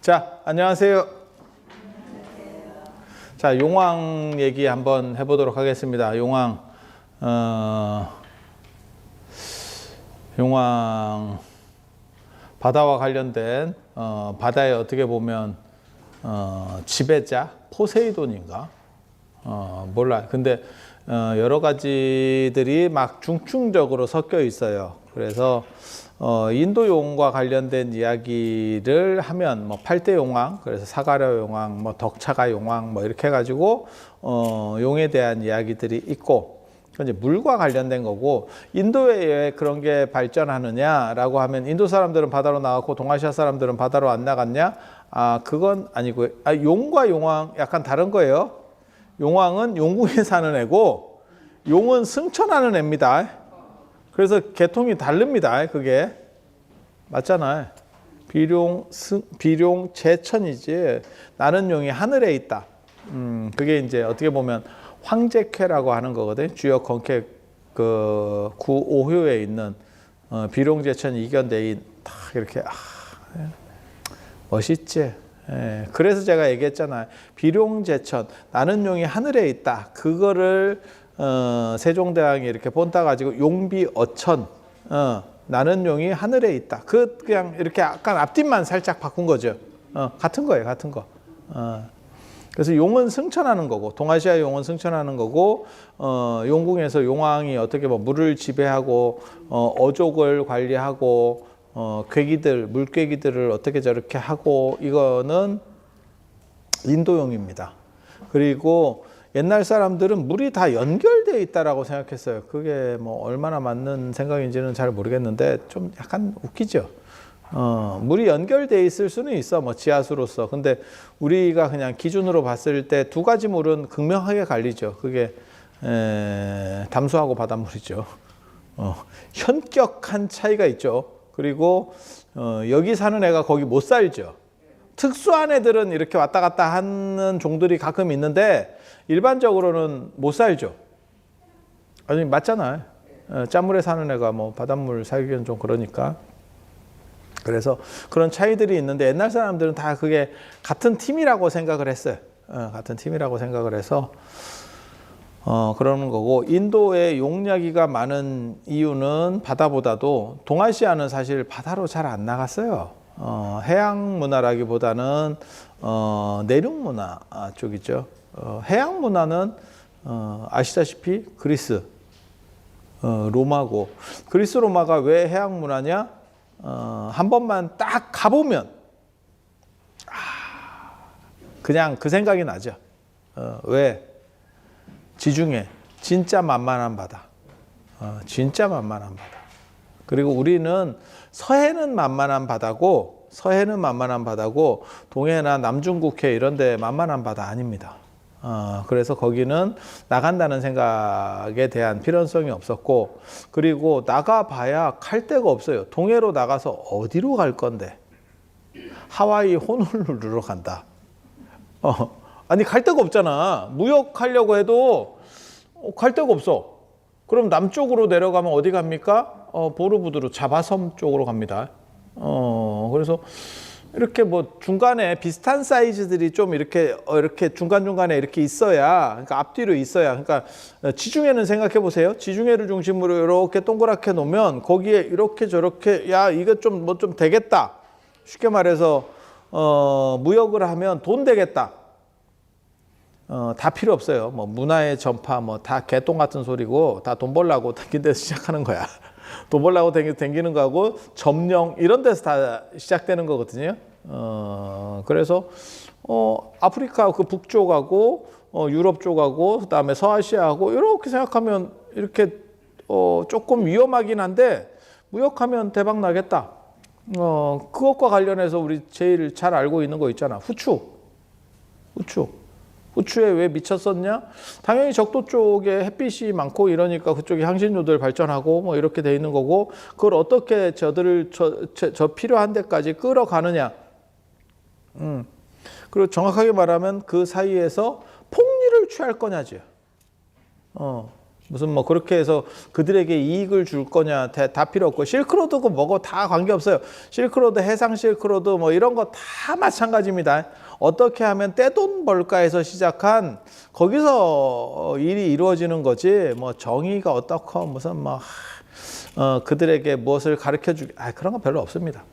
자, 안녕하세요. 자, 용왕 얘기 한번 해보도록 하겠습니다. 용왕, 용왕 바다와 관련된 바다에 어떻게 보면 지배자 포세이돈인가? 몰라요. 근데 여러 가지들이 막 중충적으로 섞여 있어요. 그래서 인도 용과 관련된 이야기를 하면 뭐 8대 용왕, 그래서 사가랴 용왕, 뭐 덕차가 용왕, 뭐 이렇게 해가지고 용에 대한 이야기들이 있고, 이제 물과 관련된 거고, 인도에 왜 그런 게 발전하느냐라고 하면 인도 사람들은 바다로 나갔고 동아시아 사람들은 바다로 안 나갔냐? 그건 아니고요. 용과 용왕 약간 다른 거예요. 용왕은 용궁에 사는 애고 용은 승천하는 애입니다. 그래서 계통이 다릅니다. 그게 맞잖아요. 비룡 제천이지. 나는 용이 하늘에 있다. 그게 이제 어떻게 보면 황제쾌라고 하는 거거든요. 주역 건쾌 그 구오효에 있는 비룡 제천 이견대인 딱 이렇게 멋있지. 예, 그래서 제가 얘기했잖아요. 비룡 제천 나는 용이 하늘에 있다. 그거를 세종대왕이 이렇게 본따 가지고 용비 어천 나는 용이 하늘에 있다. 그냥 이렇게 약간 앞뒤만 살짝 바꾼 거죠. 같은 거예요, 같은 거. 그래서 용은 승천하는 거고 동아시아 용은 승천하는 거고 용궁에서 용왕이 어떻게 뭐 물을 지배하고 어족을 관리하고 괴기들 물괴기들을 어떻게 저렇게 하고 이거는 인도용입니다. 그리고 옛날 사람들은 물이 다 연결되어 있다라고 생각했어요. 그게 뭐 얼마나 맞는 생각인지는 잘 모르겠는데 좀 약간 웃기죠. 물이 연결되어 있을 수는 있어. 뭐 지하수로서. 근데 우리가 그냥 기준으로 봤을 때 두 가지 물은 극명하게 갈리죠. 그게 담수하고 바닷물이죠. 현격한 차이가 있죠. 그리고 여기 사는 애가 거기 못 살죠. 특수한 애들은 이렇게 왔다 갔다 하는 종들이 가끔 있는데 일반적으로는 못 살죠. 아니 맞잖아요. 짠물에 사는 애가 뭐 바닷물 살기는 좀 그러니까. 그래서 그런 차이들이 있는데 옛날 사람들은 다 그게 같은 팀이라고 생각을 했어요. 같은 팀이라고 생각을 해서 그러는 거고, 인도에 용야기가 많은 이유는 바다보다도 동아시아는 사실 바다로 잘 안 나갔어요. 해양 문화라기보다는 내륙 문화 쪽이죠. 해양 문화는 아시다시피 그리스, 로마고, 그리스 로마가 왜 해양 문화냐? 한 번만 딱 가보면 그냥 그 생각이 나죠. 왜? 지중해 진짜 만만한 바다. 진짜 만만한 바다. 그리고 우리는 서해는 만만한 바다고 동해나 남중국해 이런 데 만만한 바다 아닙니다. 그래서 거기는 나간다는 생각에 대한 필연성이 없었고, 그리고 나가봐야 갈 데가 없어요. 동해로 나가서 어디로 갈 건데? 하와이 호놀룰루로 간다. 아니 갈 데가 없잖아. 무역하려고 해도 갈 데가 없어. 그럼 남쪽으로 내려가면 어디 갑니까? 보르부드로 자바섬 쪽으로 갑니다. 그래서 이렇게 뭐 중간에 비슷한 사이즈들이 좀 이렇게 중간중간에 이렇게 있어야, 그러니까 앞뒤로 있어야, 그러니까 지중해는 생각해 보세요. 지중해를 중심으로 이렇게 동그랗게 놓으면 거기에 이렇게 저렇게 야 이거 좀 뭐 좀 되겠다. 쉽게 말해서 무역을 하면 돈 되겠다. 다 필요 없어요. 뭐 문화의 전파 뭐 다 개똥 같은 소리고 다 돈 벌라고 댕긴 데서 시작하는 거야. 돈 벌라고 댕기는 거하고 점령 이런 데서 다 시작되는 거거든요. 그래서 아프리카 그 북쪽하고 유럽 쪽하고 그다음에 서아시아하고 이렇게 생각하면 이렇게 조금 위험하긴 한데 무역하면 대박 나겠다. 그것과 관련해서 우리 제일 잘 알고 있는 거 있잖아. 후추에 왜 미쳤었냐? 당연히 적도 쪽에 햇빛이 많고 이러니까 그쪽에 향신료들 발전하고 뭐 이렇게 돼 있는 거고, 그걸 어떻게 저들을 저 필요한 데까지 끌어가느냐. 그리고 정확하게 말하면 그 사이에서 폭리를 취할 거냐죠. 무슨 뭐 그렇게 해서 그들에게 이익을 줄 거냐 다 필요 없고 실크로드고 뭐고 다 관계없어요. 실크로드, 해상 실크로드 뭐 이런 거 다 마찬가지입니다. 어떻게 하면 떼돈 벌까 해서 시작한 거기서 일이 이루어지는 거지 뭐 정의가 어떻고 무슨 뭐 그들에게 무엇을 가르쳐 주기 그런 거 별로 없습니다.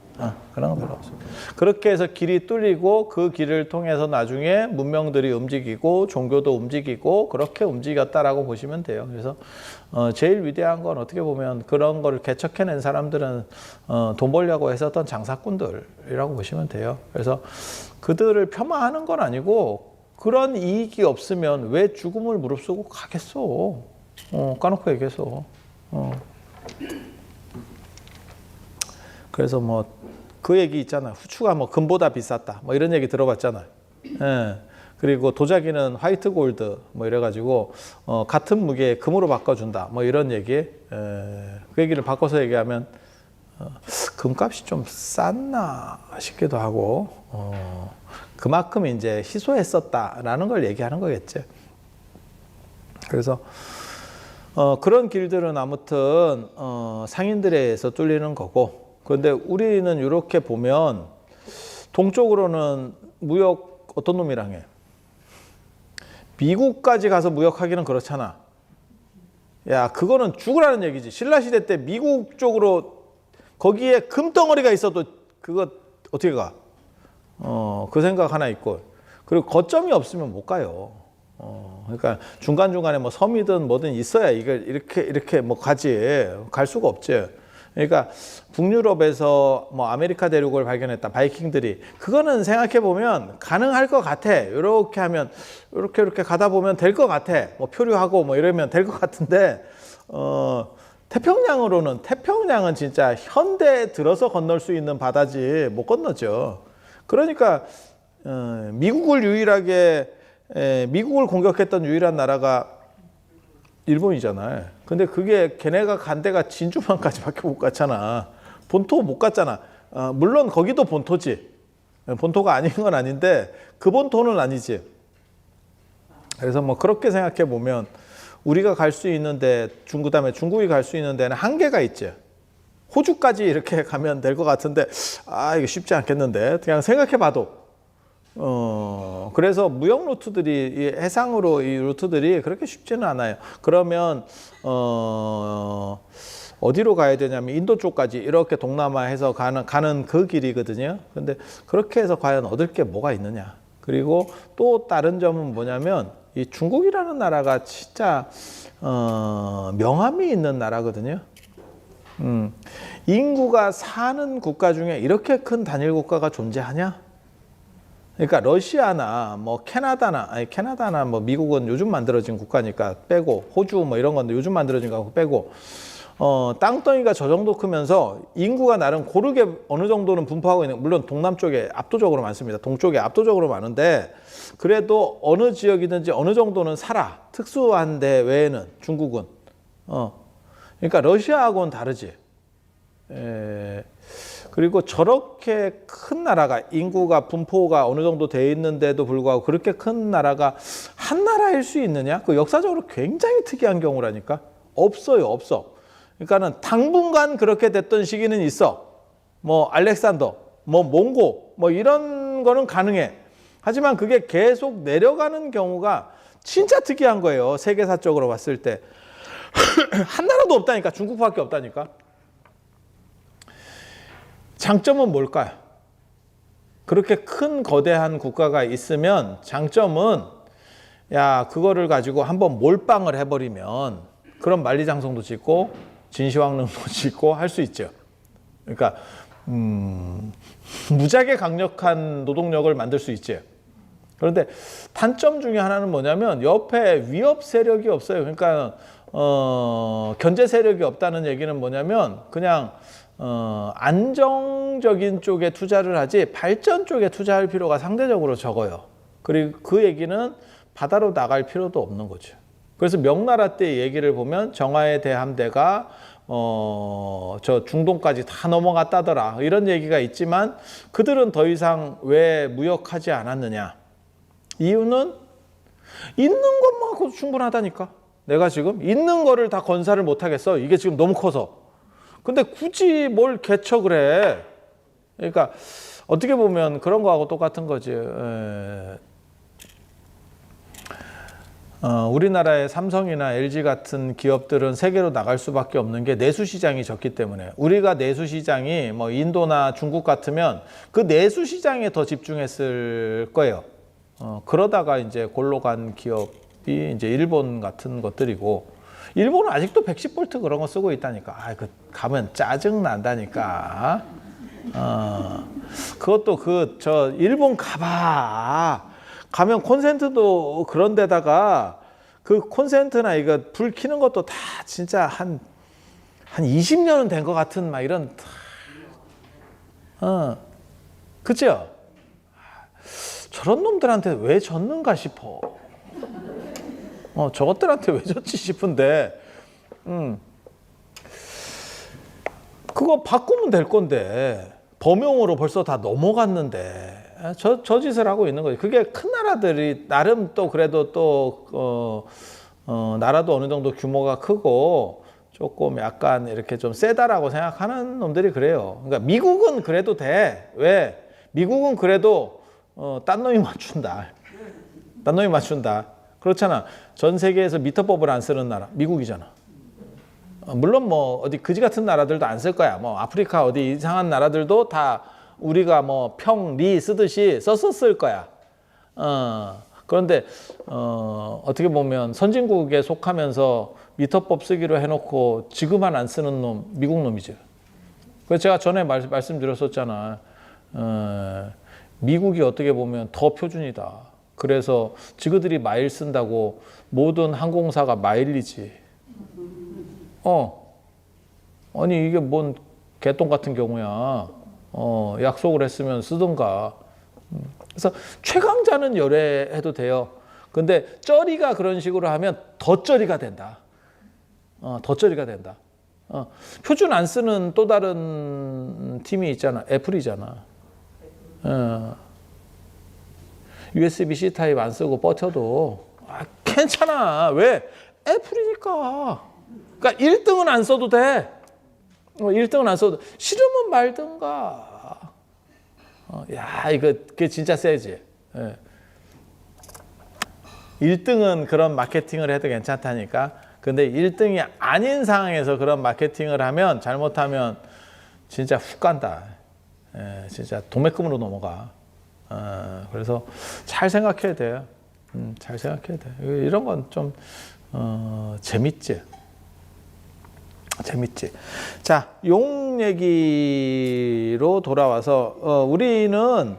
그런 건 별로 없습니다. 그렇게 해서 길이 뚫리고 그 길을 통해서 나중에 문명들이 움직이고 종교도 움직이고 그렇게 움직였다라고 보시면 돼요. 그래서 제일 위대한 건 어떻게 보면 그런 걸 개척해낸 사람들은 돈 벌려고 했었던 장사꾼들이라고 보시면 돼요. 그래서 그들을 폄하하는 건 아니고 그런 이익이 없으면 왜 죽음을 무릅쓰고 가겠어. 까놓고 얘기해서. 그래서 뭐 그 얘기 있잖아. 후추가 뭐 금보다 비쌌다. 뭐 이런 얘기 들어봤잖아. 예. 그리고 도자기는 화이트 골드 뭐 이래가지고 같은 무게에 금으로 바꿔준다. 뭐 이런 얘기. 그 얘기를 바꿔서 얘기하면 금값이 좀 쌌나 싶기도 하고 그만큼 이제 희소했었다라는 걸 얘기하는 거겠지. 그래서 그런 길들은 아무튼 상인들에 의해서 뚫리는 거고. 그런데 우리는 이렇게 보면 동쪽으로는 무역 어떤 놈이랑 해? 미국까지 가서 무역하기는 그렇잖아. 야, 그거는 죽으라는 얘기지. 신라시대 때 미국 쪽으로 거기에 금덩어리가 있어도 그거 어떻게 가? 그 생각 하나 있고. 그리고 거점이 없으면 못 가요. 그러니까 중간중간에 뭐 섬이든 뭐든 있어야 이걸 이렇게 뭐 가지. 갈 수가 없지. 그러니까 북유럽에서 뭐 아메리카 대륙을 발견했다. 바이킹들이. 그거는 생각해 보면 가능할 것 같아. 이렇게 하면 이렇게 가다 보면 될 것 같아. 뭐 표류하고 뭐 이러면 될 것 같은데 태평양은 진짜 현대에 들어서 건널 수 있는 바다지 못 건너죠. 그러니까 미국을 공격했던 유일한 나라가 일본이잖아요. 근데 그게 걔네가 간 데가 진주만까지밖에 못 갔잖아. 본토 못 갔잖아. 물론 거기도 본토지. 본토가 아닌 건 아닌데 그 본토는 아니지. 그래서 뭐 그렇게 생각해 보면 우리가 갈 수 있는데 그다음에 중국이 갈 수 있는 데는 한계가 있지. 호주까지 이렇게 가면 될 것 같은데 이거 쉽지 않겠는데 그냥 생각해 봐도 그래서 무역 루트들이 해상으로 이 루트들이 그렇게 쉽지는 않아요. 그러면 어디로 가야 되냐면 인도 쪽까지 이렇게 동남아에서 가는 그 길이거든요. 근데 그렇게 해서 과연 얻을 게 뭐가 있느냐. 그리고 또 다른 점은 뭐냐면 이 중국이라는 나라가 진짜 명암이 있는 나라거든요. 인구가 사는 국가 중에 이렇게 큰 단일 국가가 존재하냐? 그러니까 러시아나 뭐 캐나다나 뭐 미국은 요즘 만들어진 국가니까 빼고 호주 뭐 이런 건데 요즘 만들어진 거 빼고 땅덩이가 저 정도 크면서 인구가 나름 고르게 어느 정도는 분포하고 있는, 물론 동남쪽에 압도적으로 많습니다. 동쪽에 압도적으로 많은데 그래도 어느 지역이든지 어느 정도는 살아. 특수한 데 외에는 중국은 그러니까 러시아하고는 다르지. 그리고 저렇게 큰 나라가 인구가 분포가 어느 정도 돼 있는데도 불구하고 그렇게 큰 나라가 한 나라일 수 있느냐? 그 역사적으로 굉장히 특이한 경우라니까. 없어. 그러니까는 당분간 그렇게 됐던 시기는 있어. 뭐 알렉산더, 뭐 몽고, 뭐 이런 거는 가능해. 하지만 그게 계속 내려가는 경우가 진짜 특이한 거예요. 세계사적으로 봤을 때. 한 나라도 없다니까. 중국밖에 없다니까. 장점은 뭘까요? 그렇게 큰 거대한 국가가 있으면 장점은 그거를 가지고 한번 몰빵을 해버리면 그런 만리장성도 짓고 진시황릉도 짓고 할 수 있죠. 그러니까 무지하게 강력한 노동력을 만들 수 있지. 그런데 단점 중에 하나는 뭐냐면 옆에 위협 세력이 없어요. 그러니까 견제 세력이 없다는 얘기는 뭐냐면 그냥 안정적인 쪽에 투자를 하지 발전 쪽에 투자할 필요가 상대적으로 적어요. 그리고 그 얘기는 바다로 나갈 필요도 없는 거죠. 그래서 명나라 때 얘기를 보면 정화의 대함대가 저 중동까지 다 넘어갔다더라 이런 얘기가 있지만 그들은 더 이상 왜 무역하지 않았느냐. 이유는 있는 것만으로도 충분하다니까. 내가 지금 있는 거를 다 건사를 못 하겠어. 이게 지금 너무 커서. 근데 굳이 뭘 개척을 해. 그러니까 어떻게 보면 그런 거하고 똑같은 거지. 우리나라의 삼성이나 LG 같은 기업들은 세계로 나갈 수밖에 없는 게 내수 시장이 적기 때문에. 우리가 내수 시장이 뭐 인도나 중국 같으면 그 내수 시장에 더 집중했을 거예요. 그러다가 이제 골로 간 기업이 이제 일본 같은 것들이고, 일본은 아직도 110V 그런 거 쓰고 있다니까. 그 가면 짜증 난다니까. 그것도 저 일본 가면 콘센트도 그런 데다가 그 콘센트나 이거 불 켜는 것도 다 진짜 한 20년은 된 것 같은 막 이런, 그죠? 저런 놈들한테 왜 졌는가 싶어. 저것들한테 왜 졌지 싶은데, 그거 바꾸면 될 건데, 범용으로 벌써 다 넘어갔는데, 저 짓을 하고 있는 거지. 그게 큰 나라들이 나름 또 그래도 또 나라도 어느 정도 규모가 크고 조금 약간 이렇게 좀 세다라고 생각하는 놈들이 그래요. 그러니까 미국은 그래도 돼. 왜? 미국은 그래도 딴 놈이 맞춘다. 딴 놈이 맞춘다. 그렇잖아. 전 세계에서 미터법을 안 쓰는 나라 미국이잖아. 물론 뭐 어디 그지 같은 나라들도 안 쓸 거야. 뭐 아프리카 어디 이상한 나라들도 다 우리가 뭐 평리 쓰듯이 썼었을 거야. 그런데 어떻게 보면 선진국에 속하면서 미터법 쓰기로 해놓고 지금만 안 쓰는 놈 미국 놈이죠. 그래서 제가 전에 말씀드렸었잖아. 미국이 어떻게 보면 더 표준이다. 그래서 지그들이 마일 쓴다고 모든 항공사가 마일리지. 아니 이게 뭔 개똥 같은 경우야. 약속을 했으면 쓰든가. 그래서 최강자는 열애해도 돼요. 근데 쩌리가 그런 식으로 하면 더 쩌리가 된다. 더 쩌리가 된다. 표준 안 쓰는 또 다른 팀이 있잖아. 애플이잖아. USB-C 타입 안 쓰고 버텨도 괜찮아. 왜? 애플이니까. 그러니까 1등은 안 써도 돼. 1등은 안 써도 싫으면 말든가. 야, 그게 진짜 세지. 1등은 그런 마케팅을 해도 괜찮다니까. 근데 1등이 아닌 상황에서 그런 마케팅을 하면, 잘못하면 진짜 훅 간다. 진짜 도매금으로 넘어가. 그래서 잘 생각해야 돼요. 잘 생각해야 돼. 이런 건 좀 재밌지. 재밌지. 자, 용 얘기로 돌아와서 우리는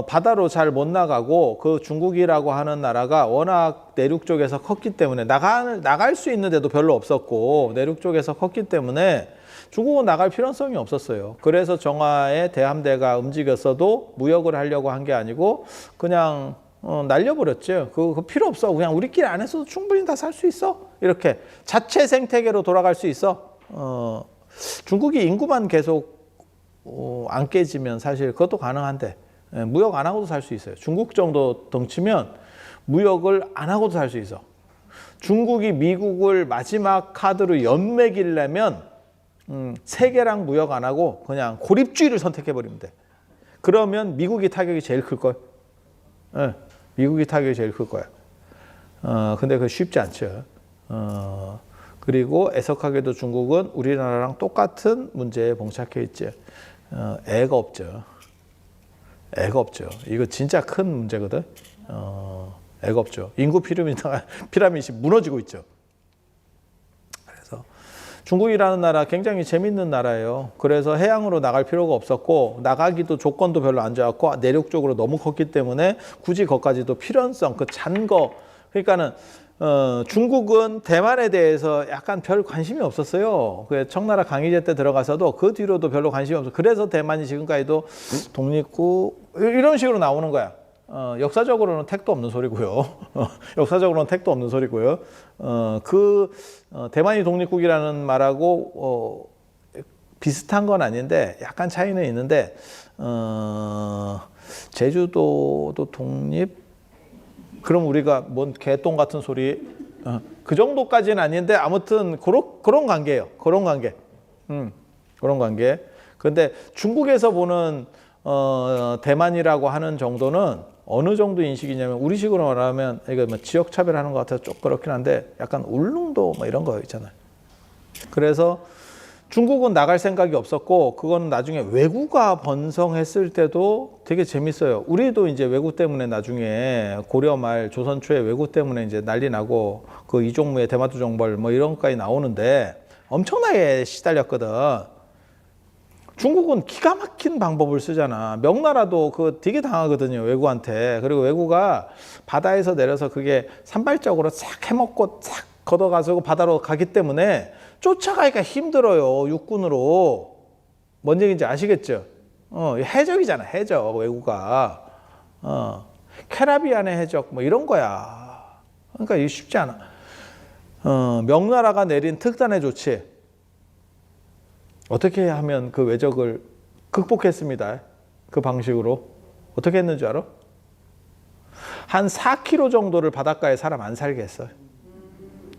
바다로 잘 못 나가고 그 중국이라고 하는 나라가 워낙 내륙 쪽에서 컸기 때문에 나갈 수 있는 데도 별로 없었고 내륙 쪽에서 컸기 때문에 중국은 나갈 필요성이 없었어요. 그래서 정화의 대함대가 움직였어도 무역을 하려고 한 게 아니고 그냥 날려버렸죠. 그거 필요 없어. 그냥 우리끼리 안에서도 충분히 다 살 수 있어. 이렇게 자체 생태계로 돌아갈 수 있어. 중국이 인구만 계속 안 깨지면 사실 그것도 가능한데 무역 안 하고도 살 수 있어요. 중국 정도 덩치면 무역을 안 하고도 살 수 있어. 중국이 미국을 마지막 카드로 연맥이려면 세계랑 무역 안 하고 그냥 고립주의를 선택해버리면 돼. 그러면 미국이 타격이 제일 클걸. 미국이 타격이 제일 클 거야. 근데 그거 쉽지 않죠. 그리고 애석하게도 중국은 우리나라랑 똑같은 문제에 봉착해 있지. 애가 없죠. 애가 없죠. 이거 진짜 큰 문제거든. 애가 없죠. 인구 피라미드이 무너지고 있죠. 그래서 중국이라는 나라 굉장히 재밌는 나라예요. 그래서 해양으로 나갈 필요가 없었고 나가기도 조건도 별로 안 좋았고 내륙 쪽으로 너무 컸기 때문에 굳이 거기까지도 필연성, 그 잔 거. 그러니까는 중국은 대만에 대해서 약간 별 관심이 없었어요. 그 청나라 강희제 때 들어가서도 그 뒤로도 별로 관심이 없어. 그래서 대만이 지금까지도 독립국 이런 식으로 나오는 거야. 역사적으로는 택도 없는 소리고요. 역사적으로는 택도 없는 소리고요. 대만이 독립국이라는 말하고 비슷한 건 아닌데 약간 차이는 있는데 제주도도 독립? 그럼 우리가 뭔 개똥 같은 소리 그 정도까지는 아닌데 아무튼 그런 관계예요. 그런 관계. 그런 관계. 근데 중국에서 보는 대만이라고 하는 정도는 어느 정도 인식이냐면 우리식으로 말하면 이거 뭐 지역 차별하는 것 같아서 좀 그렇긴 한데 약간 울릉도 뭐 이런 거 있잖아요. 그래서 중국은 나갈 생각이 없었고 그건 나중에 왜구가 번성했을 때도 되게 재밌어요. 우리도 이제 왜구 때문에 나중에 고려 말 조선 초에 왜구 때문에 이제 난리 나고 그 이종무의 대마도 정벌 뭐 이런 것까지 나오는데 엄청나게 시달렸거든. 중국은 기가 막힌 방법을 쓰잖아. 명나라도 그 되게 당하거든요, 왜구한테. 그리고 왜구가 바다에서 내려서 그게 산발적으로 싹 해먹고 싹 걷어가지고 바다로 가기 때문에 쫓아가기가 힘들어요, 육군으로. 뭔 얘기인지 아시겠죠? 해적이잖아, 해적, 왜구가. 캐라비안의 해적, 뭐 이런 거야. 그러니까 이게 쉽지 않아. 명나라가 내린 특단의 조치. 어떻게 하면 그 왜적을 극복했습니다. 그 방식으로. 어떻게 했는지 알아? 한 4km 정도를 바닷가에 사람 안 살게 했어요.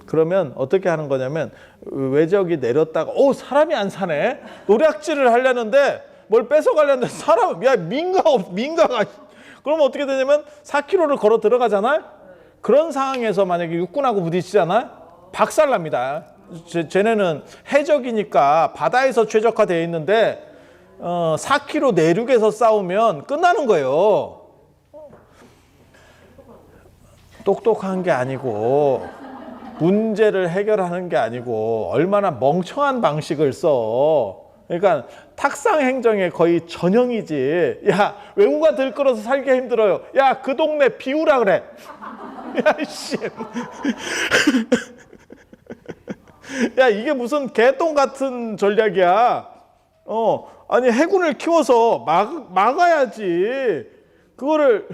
그러면 어떻게 하는 거냐면 왜적이 내렸다가 사람이 안 사네. 노략질을 하려는데 뭘 뺏어가려는데 민가가 그러면 어떻게 되냐면 4km를 걸어 들어가잖아요. 그런 상황에서 만약에 육군하고 부딪히잖아요. 박살납니다. 쟤네는 해적이니까 바다에서 최적화되어 있는데 4km 내륙에서 싸우면 끝나는 거예요. 똑똑한 게 아니고 문제를 해결하는 게 아니고 얼마나 멍청한 방식을 써. 그러니까 탁상 행정의 거의 전형이지. 야, 외국가 들끓어서 살기 힘들어요. 야, 그 동네 비우라 그래. 야, 씨. 야, 이게 무슨 개똥 같은 전략이야. 아니 해군을 키워서 막아야지. 그거를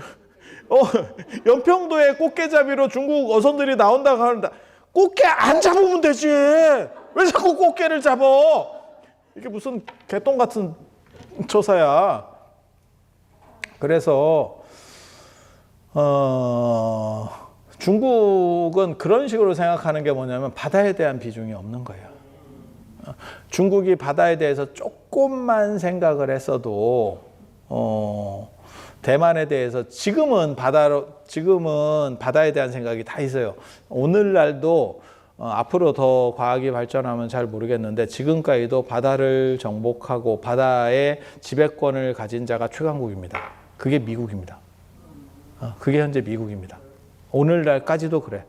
연평도에 꽃게잡이로 중국 어선들이 나온다고 하는데 꽃게 안 잡으면 되지. 왜 자꾸 꽃게를 잡아? 이게 무슨 개똥 같은 조사야. 그래서 중국은 그런 식으로 생각하는 게 뭐냐면 바다에 대한 비중이 없는 거예요. 중국이 바다에 대해서 조금만 생각을 했어도 대만에 대해서 지금은 바다에 대한 생각이 다 있어요. 오늘날도 앞으로 더 과학이 발전하면 잘 모르겠는데 지금까지도 바다를 정복하고 바다의 지배권을 가진 자가 최강국입니다. 그게 미국입니다. 그게 현재 미국입니다. 오늘날까지도 그래.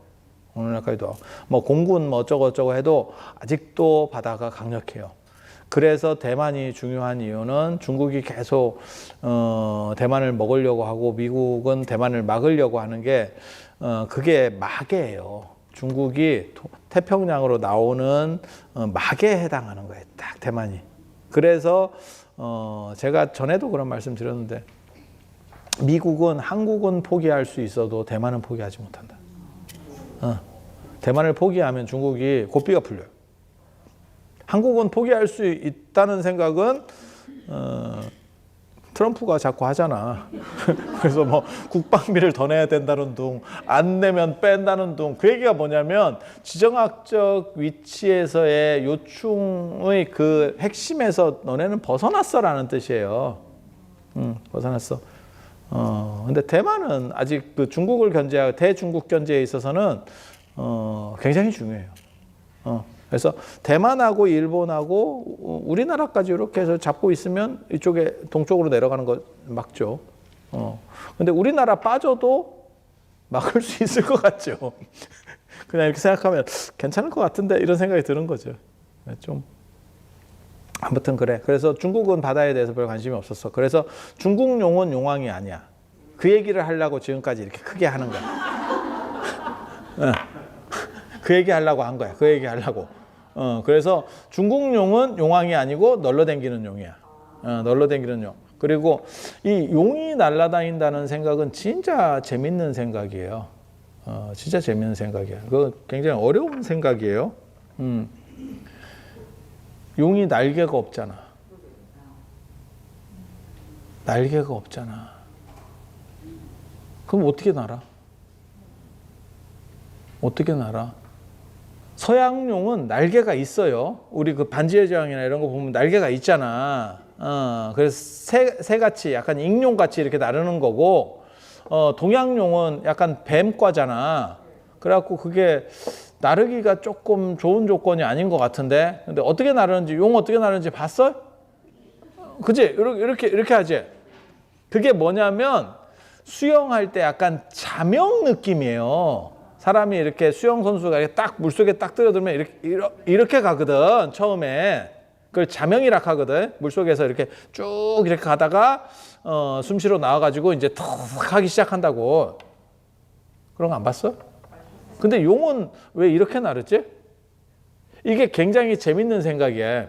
오늘날까지도 뭐 공군 뭐 어쩌고 해도 아직도 바다가 강력해요. 그래서 대만이 중요한 이유는 중국이 계속 대만을 먹으려고 하고 미국은 대만을 막으려고 하는 게 그게 마개예요. 중국이 태평양으로 나오는 마개에 해당하는 거예요. 딱 대만이. 그래서 제가 전에도 그런 말씀 드렸는데 미국은 한국은 포기할 수 있어도 대만은 포기하지 못한다. 대만을 포기하면 중국이 고삐가 풀려요. 한국은 포기할 수 있다는 생각은 트럼프가 자꾸 하잖아. 그래서 뭐 국방비를 더 내야 된다는 둥, 안 내면 뺀다는 둥. 그 얘기가 뭐냐면 지정학적 위치에서의 요충의 그 핵심에서 너네는 벗어났어라는 뜻이에요. 벗어났어. 근데 대만은 아직 그 중국을 견제하고 대중국 견제에 있어서는 굉장히 중요해요. 그래서 대만하고 일본하고 우리나라까지 이렇게 해서 잡고 있으면 이쪽에 동쪽으로 내려가는 거 막죠. 근데 우리나라 빠져도 막을 수 있을 것 같죠. 그냥 이렇게 생각하면 괜찮을 것 같은데 이런 생각이 드는 거죠. 좀 아무튼 그래. 그래서 중국은 바다에 대해서 별 관심이 없었어. 그래서 중국용은 용왕이 아니야. 그 얘기를 하려고 지금까지 이렇게 크게 하는 거야. 그 얘기 하려고 한 거야. 그 얘기 하려고. 그래서 중국용은 용왕이 아니고 널러댕기는 용이야. 널러댕기는 용. 그리고 이 용이 날아다닌다는 생각은 진짜 재밌는 생각이에요. 진짜 재밌는 생각이야. 그거 굉장히 어려운 생각이에요. 용이 날개가 없잖아. 날개가 없잖아. 그럼 어떻게 날아? 어떻게 날아? 서양용은 날개가 있어요. 우리 그 반지의 제왕이나 이런 거 보면 날개가 있잖아. 그래서 새같이 약간 익룡같이 이렇게 나르는 거고, 동양용은 약간 뱀과잖아. 그래갖고 그게 나르기가 조금 좋은 조건이 아닌 것 같은데, 근데 어떻게 나르는지, 용 어떻게 나르는지 봤어? 그지? 이렇게 하지? 그게 뭐냐면 수영할 때 약간 자명 느낌이에요. 사람이 이렇게 수영 선수가 이렇게 딱 물속에 딱 들어들면 이렇게 가거든, 처음에. 그걸 자명이라 하거든. 물속에서 이렇게 쭉 이렇게 가다가 숨 쉬러 나와가지고 이제 턱 하기 시작한다고. 그런 거 안 봤어? 근데 용은 왜 이렇게 나르지? 이게 굉장히 재밌는 생각이야.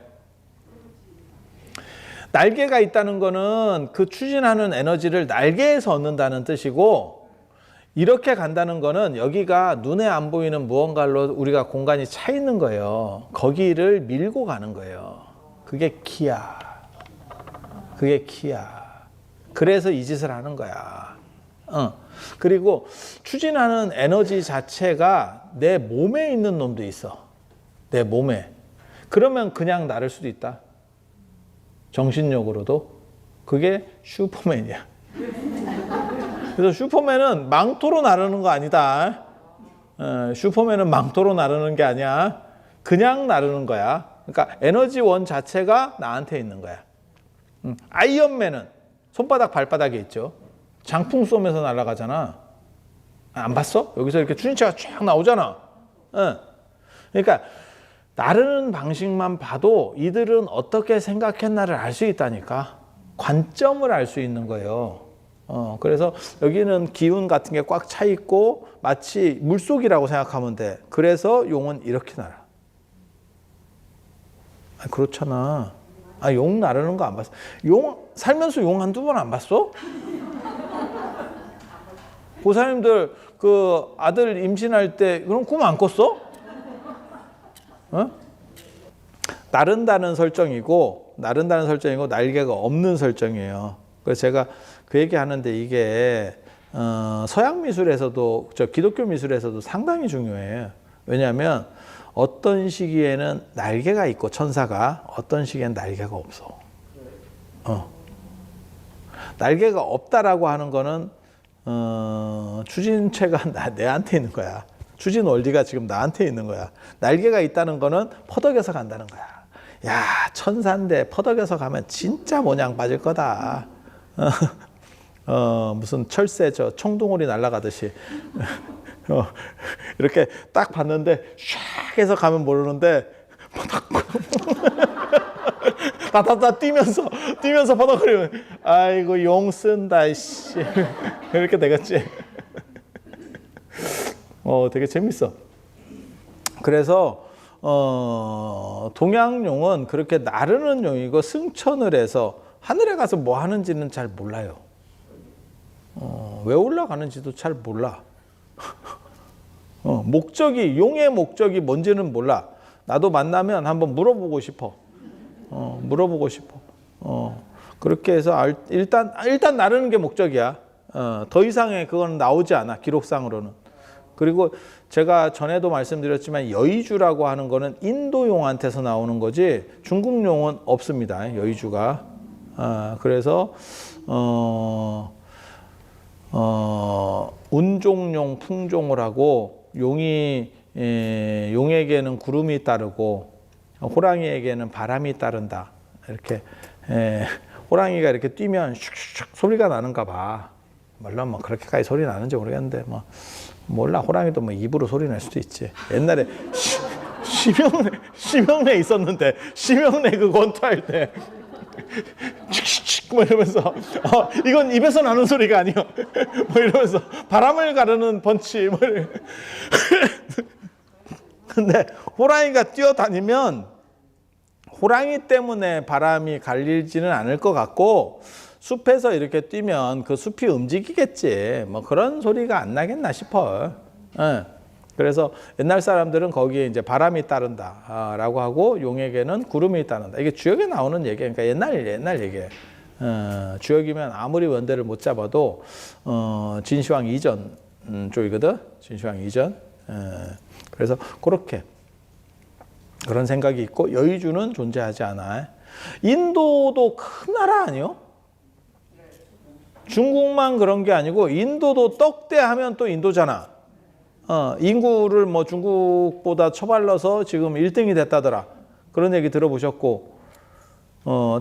날개가 있다는 거는 그 추진하는 에너지를 날개에서 얻는다는 뜻이고, 이렇게 간다는 거는 여기가 눈에 안 보이는 무언가로 우리가 공간이 차 있는 거예요. 거기를 밀고 가는 거예요. 그게 키야. 그게 키야. 그래서 이 짓을 하는 거야. 그리고 추진하는 에너지 자체가 내 몸에 있는 놈도 있어. 내 몸에. 그러면 그냥 나를 수도 있다. 정신력으로도. 그게 슈퍼맨이야. 그래서 슈퍼맨은 망토로 나르는 거 아니다. 슈퍼맨은 망토로 나르는 게 아니야. 그냥 나르는 거야. 그러니까 에너지원 자체가 나한테 있는 거야. 아이언맨은 손바닥 발바닥에 있죠. 장풍 쏘면서 날아가잖아. 안 봤어? 여기서 이렇게 추진체가 쫙 나오잖아. 그러니까 나르는 방식만 봐도 이들은 어떻게 생각했나를 알 수 있다니까. 관점을 알 수 있는 거예요. 그래서 여기는 기운 같은 게 꽉 차 있고 마치 물속이라고 생각하면 돼. 그래서 용은 이렇게 날아. 그렇잖아. 용 나르는 거 안 봤어? 살면서 용 한두 번 안 봤어? 보사님들 그 아들 임신할 때 그럼 꿈 안 꿨어? 나른다는 설정이고 날개가 없는 설정이에요. 그래서 제가 그 얘기 하는데 이게 서양 미술에서도 기독교 미술에서도 상당히 중요해요. 왜냐하면 어떤 시기에는 날개가 있고 천사가 어떤 시기에는 날개가 없어. 날개가 없다라고 하는 거는 추진체가 내한테 있는 거야. 추진 원리가 지금 나한테 있는 거야. 날개가 있다는 거는 퍼덕여서 간다는 거야. 야, 천사인데 퍼덕여서 가면 진짜 모냥 빠질 거다. 무슨 철새 청둥오리 날아가듯이 이렇게 딱 봤는데 샥 해서 가면 모르는데 다다다 뛰면서 퍼덕거리면 아이고 용 쓴다 씨 이렇게 되겠지. 되게 재밌어. 그래서 동양용은 그렇게 나르는 용이고 승천을 해서 하늘에 가서 뭐 하는지는 잘 몰라요. 왜 올라가는지도 잘 몰라. 용의 목적이 뭔지는 몰라. 나도 만나면 한번 물어보고 싶어. 그렇게 해서 일단 나르는 게 목적이야. 더 이상의 그건 나오지 않아, 기록상으로는. 그리고 제가 전에도 말씀드렸지만 여의주라고 하는 거는 인도용한테서 나오는 거지 중국용은 없습니다, 여의주가. 그래서 운종용, 풍종을 하고 용에게는 구름이 따르고 호랑이에게는 바람이 따른다. 이렇게 호랑이가 이렇게 뛰면 슉슉 소리가 나는가 봐. 물론 뭐 그렇게까지 소리 나는지 모르겠는데 몰라. 호랑이도 입으로 소리 낼 수도 있지. 옛날에 심형래 있었는데 심형래 그 권투할 때 칙칙 이러면서 이건 입에서 나는 소리가 아니요. 이러면서 바람을 가르는 펀치 근데 호랑이가 뛰어다니면 호랑이 때문에 바람이 갈리지는 않을 것 같고 숲에서 이렇게 뛰면 그 숲이 움직이겠지. 그런 소리가 안 나겠나 싶어. 그래서 옛날 사람들은 거기에 이제 바람이 따른다라고 하고 용에게는 구름이 따른다. 이게 주역에 나오는 얘기야. 그러니까 옛날 얘기예요. 주역이면 아무리 원대를 못 잡아도 진시황 이전 쪽이거든. 진시황 이전. 그래서 그렇게 그런 생각이 있고 여의주는 존재하지 않아. 인도도 큰 나라 아니요? 중국만 그런 게 아니고 인도도 떡대 하면 또 인도잖아. 인구를 뭐 중국보다 처발러서 지금 1등이 됐다더라. 그런 얘기 들어보셨고,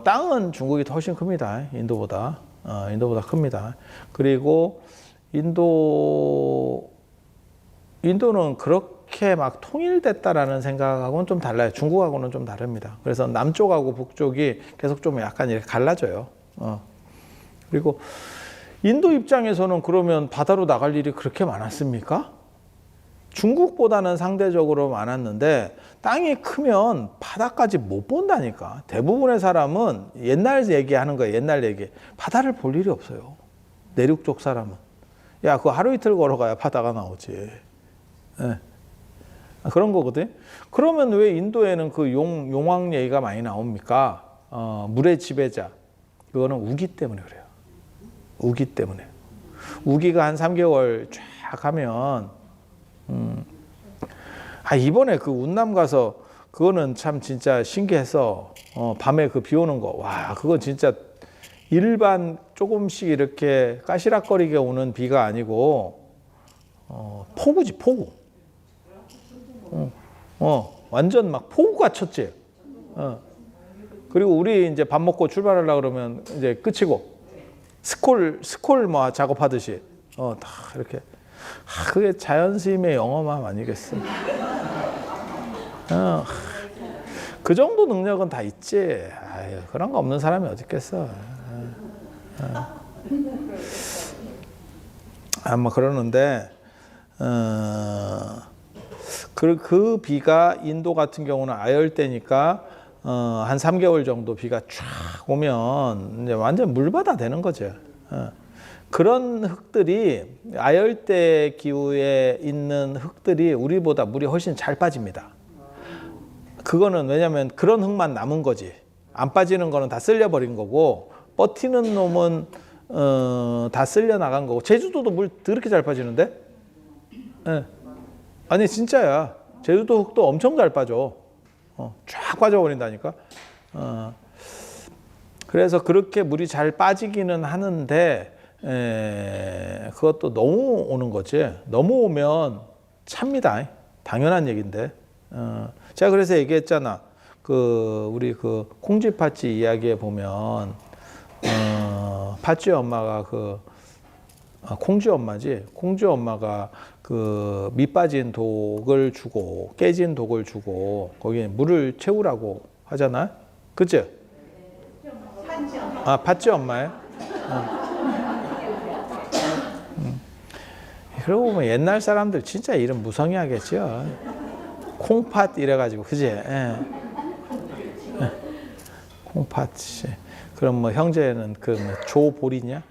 땅은 중국이 더 훨씬 큽니다. 인도보다. 인도보다 큽니다. 그리고 인도는 그렇게 막 통일됐다라는 생각하고는 좀 달라요. 중국하고는 좀 다릅니다. 그래서 남쪽하고 북쪽이 계속 좀 약간 이렇게 갈라져요. 그리고 인도 입장에서는 그러면 바다로 나갈 일이 그렇게 많았습니까? 중국보다는 상대적으로 많았는데 땅이 크면 바다까지 못 본다니까. 대부분의 사람은 옛날 얘기하는 거예요. 옛날 얘기. 바다를 볼 일이 없어요. 내륙 쪽 사람은. 야, 그거 하루 이틀 걸어가야 바다가 나오지. 네. 그런 거거든. 그러면 왜 인도에는 그 용왕 얘기가 많이 나옵니까? 물의 지배자. 그거는 우기 때문에 그래요. 우기 때문에. 우기가 한 3개월 쫙 하면 이번에 그 운남 가서 그거는 참 진짜 신기해서 밤에 그 비 오는 거. 와, 그건 진짜 일반 조금씩 이렇게 까시락거리게 오는 비가 아니고 폭우지, 폭우. 완전 막 폭우가 쳤지. 그리고 우리 이제 밥 먹고 출발하려고 그러면 이제 끝이고 스콜 뭐 작업하듯이 다 이렇게. 그게 자연스님의 영험함 아니겠어? 그 정도 능력은 다 있지. 그런 거 없는 사람이 어디 있겠어. 뭐 그러는데 그 비가 인도 같은 경우는 아열대니까 한 3개월 정도 비가 쫙 오면 이제 완전 물바다 되는 거죠. 그런 흙들이 아열대 기후에 있는 흙들이 우리보다 물이 훨씬 잘 빠집니다. 그거는 왜냐하면 그런 흙만 남은 거지. 안 빠지는 거는 다 쓸려버린 거고 버티는 놈은 다 쓸려 나간 거고. 제주도도 물 더럽게 잘 빠지는데? 네. 아니 진짜야. 제주도 흙도 엄청 잘 빠져. 쫙 빠져버린다니까. 그래서 그렇게 물이 잘 빠지기는 하는데 그것도 너무 오는 거지. 너무 오면 찹니다. 당연한 얘기인데. 제가 그래서 얘기했잖아. 우리 콩쥐 팥쥐 이야기에 보면 팥쥐 엄마가 콩쥐 엄마지. 콩쥐 엄마가 밑 빠진 독을 주고 깨진 독을 주고 거기에 물을 채우라고 하잖아. 그치? 팥쥐 엄마예요? 그러고 보면 옛날 사람들 진짜 이름 무성의하겠죠. 콩팥 이래가지고, 그지? 콩팥. 그럼 뭐 형제는 조보리냐?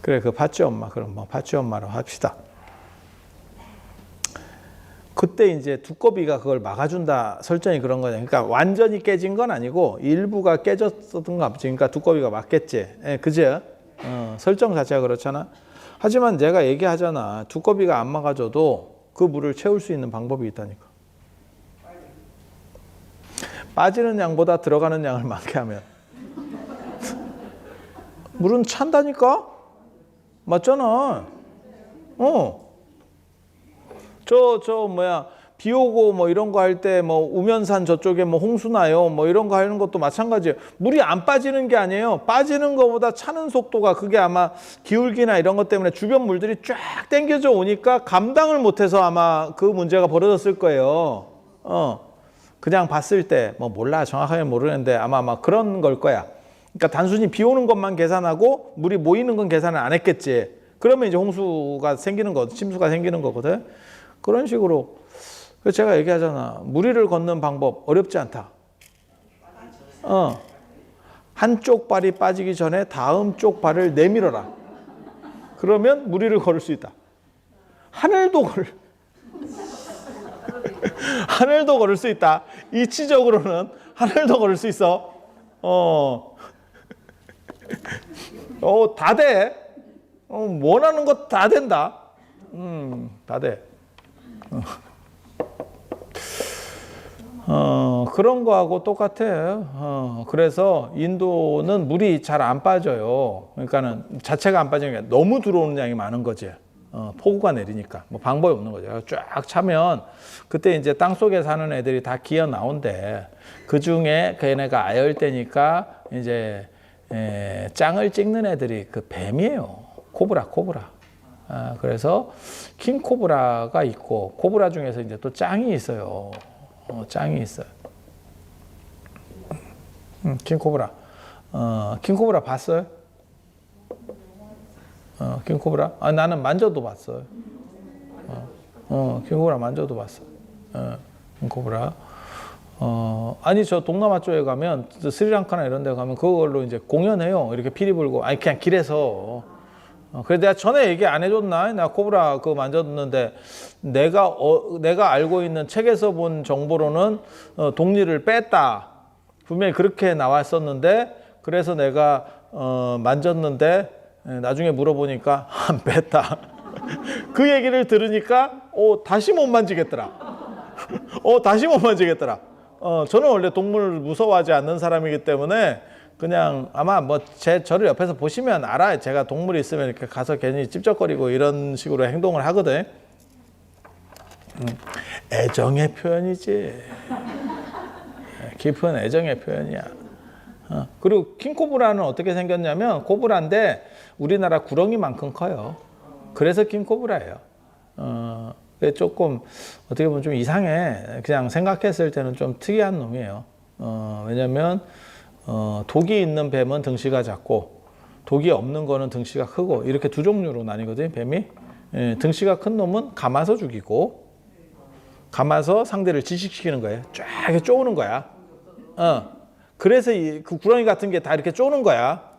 그래, 팥쥐 엄마. 그럼 뭐 팥쥐 엄마로 합시다. 그때 이제 두꺼비가 그걸 막아준다 설정이 그런 거냐. 그러니까 완전히 깨진 건 아니고 일부가 깨졌었던가 보지. 그러니까 두꺼비가 막겠지. 그죠? 설정 자체가 그렇잖아. 하지만 내가 얘기하잖아. 두꺼비가 안 막아줘도 그 물을 채울 수 있는 방법이 있다니까. 빠지는 양보다 들어가는 양을 많게 하면 물은 찬다니까? 맞잖아. 비 오고 뭐 이런 거 할 때 뭐 우면산 저쪽에 뭐 홍수 나요. 뭐 이런 거 하는 것도 마찬가지예요. 물이 안 빠지는 게 아니에요. 빠지는 것보다 차는 속도가 그게 아마 기울기나 이런 것 때문에 주변 물들이 쫙 당겨져 오니까 감당을 못해서 아마 그 문제가 벌어졌을 거예요. 그냥 봤을 때 뭐 몰라. 정확하게 모르는데 아마 그런 걸 거야. 그러니까 단순히 비 오는 것만 계산하고 물이 모이는 건 계산을 안 했겠지. 그러면 이제 홍수가 생기는 거, 침수가 생기는 거거든. 그런 식으로. 그래서 제가 얘기하잖아. 무리를 걷는 방법 어렵지 않다. 한쪽 발이 빠지기 전에 다음 쪽 발을 내밀어라. 그러면 무리를 걸을 수 있다. 하늘도 걸을 수 있다. 이치적으로는 하늘도 걸을 수 있어. 다 돼. 원하는 것 다 된다. 다 돼. 그런 거하고 똑같아요. 그래서 인도는 물이 잘 안 빠져요. 그러니까는 자체가 안 빠지는 게 너무 들어오는 양이 많은 거지. 폭우가 내리니까. 뭐 방법이 없는 거죠. 쫙 차면 그때 이제 땅 속에 사는 애들이 다 기어 나온대. 그 중에 걔네가 아열대니까 이제 짱을 찍는 애들이 그 뱀이에요. 코브라. 그래서 킹 코브라가 있고 코브라 중에서 이제 또 짱이 있어요. 짱이 있어요. 킹코브라. 킹코브라 봤어요? 킹코브라? 나는 만져도 봤어요. 킹코브라 만져도 봤어요. 킹코브라. 아니, 저 동남아 쪽에 가면, 스리랑카나 이런 데 가면 그걸로 이제 공연해요. 이렇게 피리 불고. 아니, 그냥 길에서. 그래서 내가 전에 얘기 안 해줬나? 나 코브라 그거 만졌는데, 내가 알고 있는 책에서 본 정보로는 독리를 뺐다. 분명히 그렇게 나왔었는데, 그래서 내가 만졌는데, 나중에 물어보니까 안 뺐다. 그 얘기를 들으니까 다시 못 만지겠더라. 다시 못 만지겠더라. 저는 원래 동물을 무서워하지 않는 사람이기 때문에 그냥 아마 뭐 저를 옆에서 보시면 알아요. 제가 동물이 있으면 이렇게 가서 괜히 찝쩍거리고 이런 식으로 행동을 하거든. 애정의 표현이지. 깊은 애정의 표현이야. 그리고 킹코브라는 어떻게 생겼냐면 코브라인데 우리나라 구렁이만큼 커요. 그래서 킹코브라예요. 조금 어떻게 보면 좀 이상해. 그냥 생각했을 때는 좀 특이한 놈이에요. 왜냐면 독이 있는 뱀은 등치가 작고 독이 없는 거는 등치가 크고 이렇게 두 종류로 나뉘거든요. 뱀이. 등치가 큰 놈은 감아서 죽이고 감아서 상대를 질식시키는 거예요. 쫙 이렇게 쪼는 거야. 그래서 그 구렁이 같은 게 다 이렇게 쪼는 거야.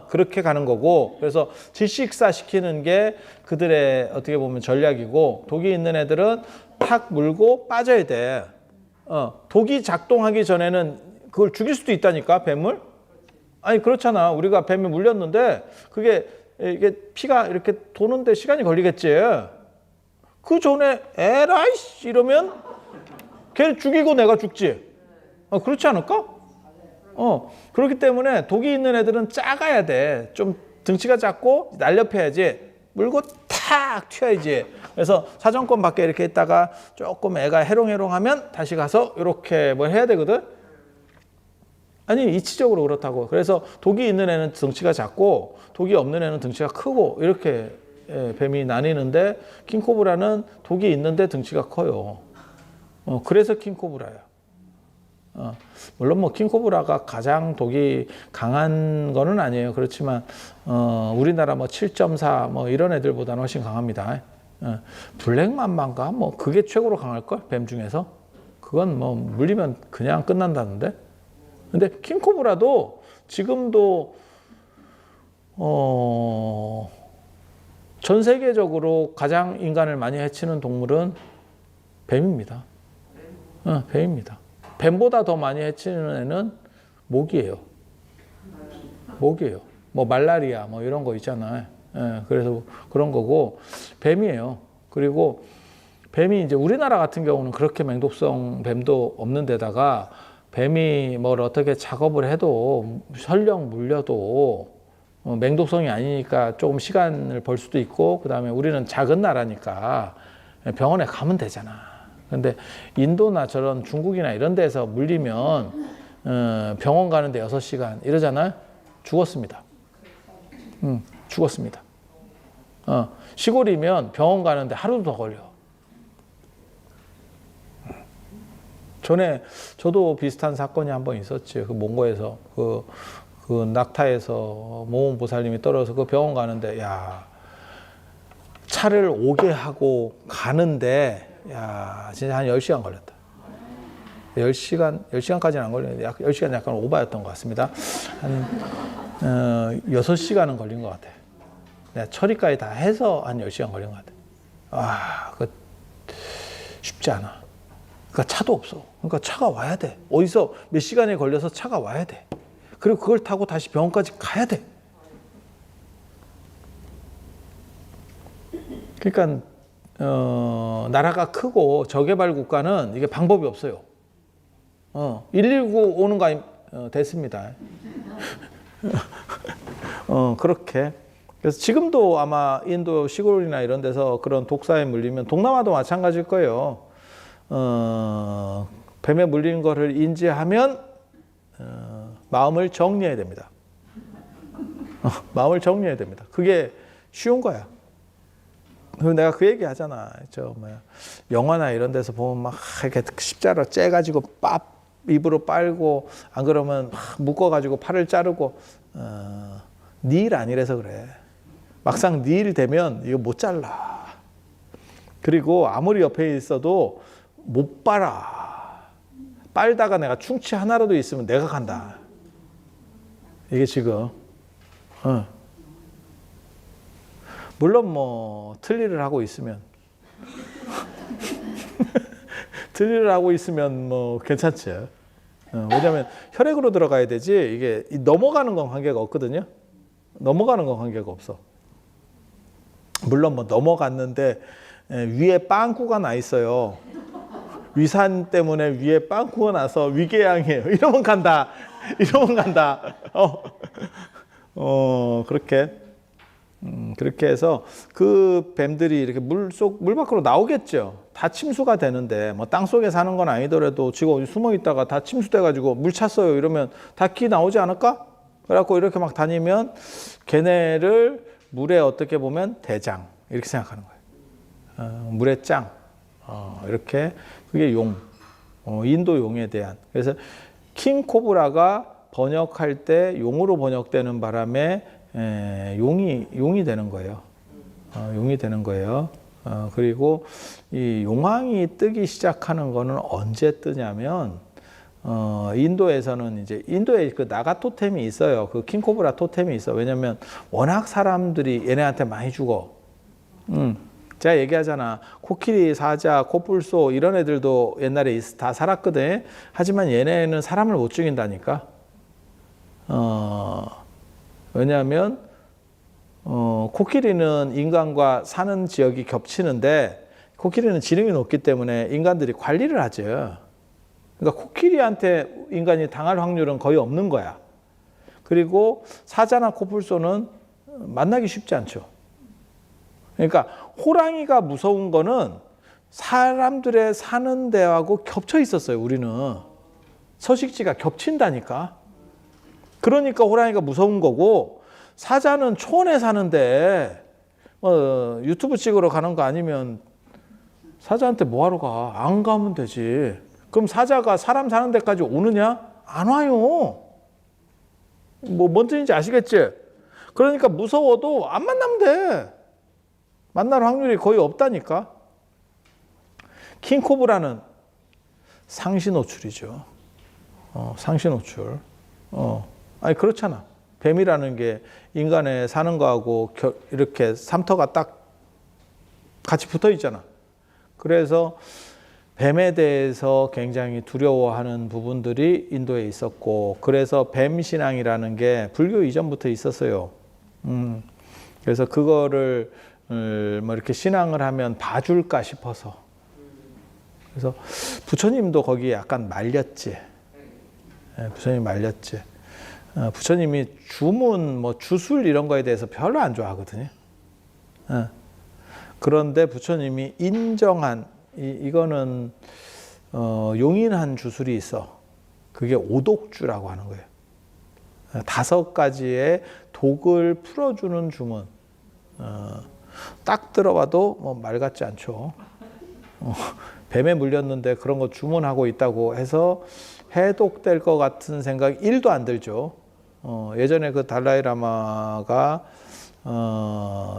그렇게 가는 거고, 그래서 질식사 시키는 게 그들의 어떻게 보면 전략이고, 독이 있는 애들은 탁 물고 빠져야 돼. 독이 작동하기 전에는 그걸 죽일 수도 있다니까, 뱀을? 아니, 그렇잖아. 우리가 뱀에 물렸는데, 이게 피가 이렇게 도는데 시간이 걸리겠지. 그 전에, 에라이씨! 이러면 걔를 죽이고 내가 죽지. 그렇지 않을까? 그렇기 때문에 독이 있는 애들은 작아야 돼. 좀 등치가 작고 날렵해야지. 물고 탁 튀어야지. 그래서 사정권 밖에 이렇게 있다가 조금 애가 해롱해롱하면 다시 가서 이렇게 뭘 해야 되거든. 아니, 이치적으로 그렇다고. 그래서 독이 있는 애는 등치가 작고 독이 없는 애는 등치가 크고 이렇게 뱀이 나뉘는데 킹코브라는 독이 있는데 등치가 커요. 그래서 킹코브라예요. 물론 뭐 킹코브라가 가장 독이 강한 거는 아니에요. 그렇지만 우리나라 뭐 7.4 뭐 이런 애들보다는 훨씬 강합니다. 블랙맘바인가 뭐 그게 최고로 강할 걸, 뱀 중에서. 그건 뭐 물리면 그냥 끝난다는데. 근데 킹코브라도 지금도 전 세계적으로 가장 인간을 많이 해치는 동물은 뱀입니다. 뱀입니다. 뱀보다 더 많이 해치는 애는 모기예요. 모기예요. 뭐 말라리아 뭐 이런 거 있잖아요. 그래서 그런 거고 뱀이에요. 그리고 뱀이 이제 우리나라 같은 경우는 그렇게 맹독성 뱀도 없는 데다가 뱀이 뭘 어떻게 작업을 해도 설령 물려도 맹독성이 아니니까 조금 시간을 벌 수도 있고, 그 다음에 우리는 작은 나라니까 병원에 가면 되잖아. 근데 인도나 저런 중국이나 이런 데서 물리면 병원 가는데 6시간 이러잖아요. 죽었습니다. 죽었습니다. 시골이면 병원 가는데 하루도 더 걸려. 전에 저도 비슷한 사건이 한 번 있었지. 그 몽고에서 그 낙타에서 모몬보살님이 떨어져서 그 병원 가는데, 야, 차를 오게 하고 가는데, 야, 진짜 한 10시간 걸렸다. 10시간까지는 안 걸렸는데, 10시간 약간 오바였던 것 같습니다. 한 6시간은 걸린 것 같아. 내가 처리까지 다 해서 한 10시간 걸린 것 같아. 그거 쉽지 않아. 그러니까 차도 없어. 그러니까 차가 와야 돼. 어디서 몇 시간에 걸려서 차가 와야 돼. 그리고 그걸 타고 다시 병원까지 가야 돼. 그러니까 나라가 크고 저개발 국가는 이게 방법이 없어요. 119 오는 거 됐습니다. 그렇게. 그래서 지금도 아마 인도 시골이나 이런 데서 그런 독사에 물리면 동남아도 마찬가지일 거예요. 뱀에 물리는 거를 인지하면 마음을 정리해야 됩니다. 마음을 정리해야 됩니다. 그게 쉬운 거야. 내가 그 얘기 하잖아. 영화나 이런 데서 보면 막 이렇게 십자로 째가지고 입으로 빨고 안 그러면 묶어가지고 팔을 자르고 네 일 아니래서 그래. 막상 네 일 되면 이거 못 잘라. 그리고 아무리 옆에 있어도 못 빨아. 빨다가 내가 충치 하나라도 있으면 내가 간다. 이게 지금 물론 뭐 틀니를 하고 있으면 틀니를 하고 있으면 뭐 괜찮지. 왜냐하면 혈액으로 들어가야 되지 이게 넘어가는 건 관계가 없거든요. 넘어가는 건 관계가 없어. 물론 뭐 넘어갔는데 위에 빵꾸가 나 있어요. 위산 때문에 위에 빵꾸가 나서 위궤양이에요. 이러면 간다. 이러면 간다. 그렇게 해서 그 뱀들이 이렇게 물 밖으로 나오겠죠. 다 침수가 되는데 뭐 땅 속에 사는 건 아니더라도 지금 어디 숨어 있다가 다 침수돼 가지고 물 찼어요. 이러면 다 기 나오지 않을까? 그래갖고 이렇게 막 다니면 걔네를 물에 어떻게 보면 대장 이렇게 생각하는 거예요. 물의 짱. 이렇게 그게 용. 인도 용에 대한. 그래서 킹코브라가 번역할 때 용으로 번역되는 바람에 용이 되는 거예요. 용이 되는 거예요. 그리고 이 용왕이 뜨기 시작하는 거는 언제 뜨냐면 인도에서는 이제 인도에 그 나가 토템이 있어요. 그 킹코브라 토템이 있어. 왜냐면 워낙 사람들이 얘네한테 많이 죽어. 제가 얘기하잖아. 코끼리, 사자, 코뿔소 이런 애들도 옛날에 다 살았거든. 하지만 얘네는 사람을 못 죽인다니까. 왜냐하면 코끼리는 인간과 사는 지역이 겹치는데 코끼리는 지능이 높기 때문에 인간들이 관리를 하죠. 그러니까 코끼리한테 인간이 당할 확률은 거의 없는 거야. 그리고 사자나 코뿔소는 만나기 쉽지 않죠. 그러니까 호랑이가 무서운 거는 사람들의 사는 데하고 겹쳐 있었어요. 우리는 서식지가 겹친다니까. 그러니까 호랑이가 무서운 거고 사자는 초원에 사는데 유튜브 찍으러 가는 거 아니면 사자한테 뭐하러 가? 안 가면 되지. 그럼 사자가 사람 사는 데까지 오느냐? 안 와요. 뭔 뜻인지 아시겠지? 그러니까 무서워도 안 만나면 돼. 만날 확률이 거의 없다니까. 킹코브라는 상시노출이죠. 상시노출. 아니 그렇잖아. 뱀이라는 게 인간에 사는 거하고 이렇게 삼터가 딱 같이 붙어 있잖아. 그래서 뱀에 대해서 굉장히 두려워하는 부분들이 인도에 있었고, 그래서 뱀 신앙이라는 게 불교 이전부터 있었어요. 그래서 그거를 뭐 이렇게 신앙을 하면 봐줄까 싶어서. 그래서 부처님도 거기에 약간 말렸지. 부처님 말렸지. 부처님이 주문, 뭐 주술 이런 거에 대해서 별로 안 좋아하거든요. 그런데 부처님이 인정한 이거는 용인한 주술이 있어. 그게 오독주라고 하는 거예요. 5가지의 독을 풀어주는 주문. 딱 들어봐도 뭐 말 같지 않죠. 뱀에 물렸는데 그런 거 주문하고 있다고 해서 해독될 것 같은 생각이 1도 안 들죠. 예전에 그 달라이라마가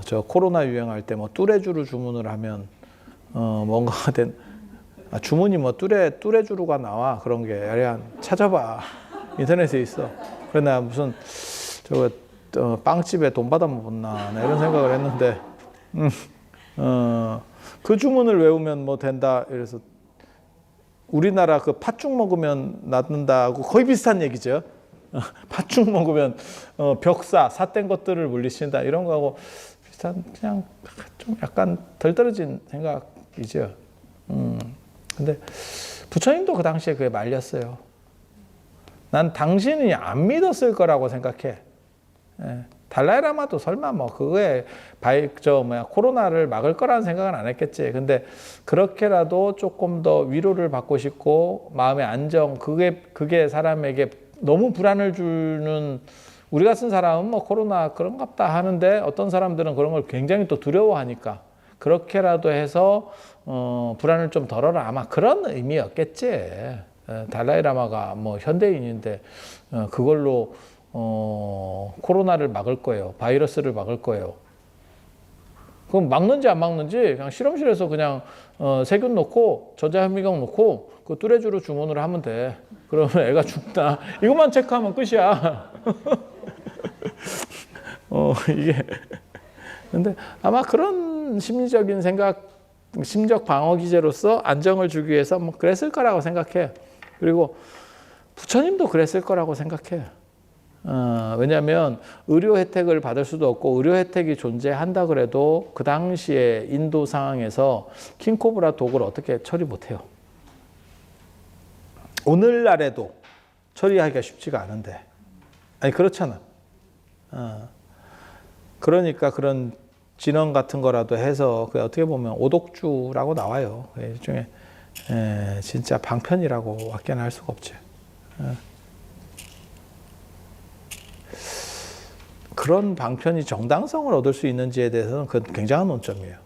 저 코로나 유행할 때 뭐 뚜레쥬르 주문을 하면 뭔가 된 주문이 뭐 뚜레쥬르가 나와. 그런 게 야래한 찾아봐. 인터넷에 있어. 그래 나 무슨 저거 빵집에 돈 받아 먹었나 이런 생각을 했는데 그 주문을 외우면 뭐 된다. 이래서 우리나라 그 팥죽 먹으면 낫는다고 거의 비슷한 얘기죠. 팥죽 먹으면 벽사, 삿된 것들을 물리친다 이런 거하고 비슷한 그냥 좀 약간 덜 떨어진 생각이죠. 근데 부처님도 그 당시에 그에 말렸어요. 난 당신이 안 믿었을 거라고 생각해. 예. 달라이라마도 설마 뭐 그거에 코로나를 막을 거라는 생각은 안 했겠지. 근데 그렇게라도 조금 더 위로를 받고 싶고 마음의 안정, 그게 사람에게 너무 불안을 주는, 우리 같은 사람은 뭐 코로나 그런갑다 하는데 어떤 사람들은 그런 걸 굉장히 또 두려워하니까 그렇게라도 해서 불안을 좀 덜어라, 아마 그런 의미였겠지. 달라이라마가 뭐 현대인인데 그걸로 코로나를 막을 거예요. 바이러스를 막을 거예요. 그럼 막는지 안 막는지 그냥 실험실에서 그냥 세균 넣고 전자현미경 넣고 그 뚜레쥬르 주문을 하면 돼. 그러면 애가 죽나? 이것만 체크하면 끝이야. 이게 근데 아마 그런 심리적인 생각, 심적 방어 기제로서 안정을 주기 위해서 뭐 그랬을 거라고 생각해. 그리고 부처님도 그랬을 거라고 생각해. 왜냐하면 의료 혜택을 받을 수도 없고 의료 혜택이 존재한다 그래도 그 당시에 인도 상황에서 킹코브라 독을 어떻게 처리 못해요. 오늘날에도 처리하기가 쉽지가 않은데, 아니 그렇잖아. 그러니까 그런 진원 같은 거라도 해서 그 어떻게 보면 오독주라고 나와요. 일종의 진짜 방편이라고 확견할 수가 없지. 그런 방편이 정당성을 얻을 수 있는지에 대해서는 그건 굉장한 논점이에요.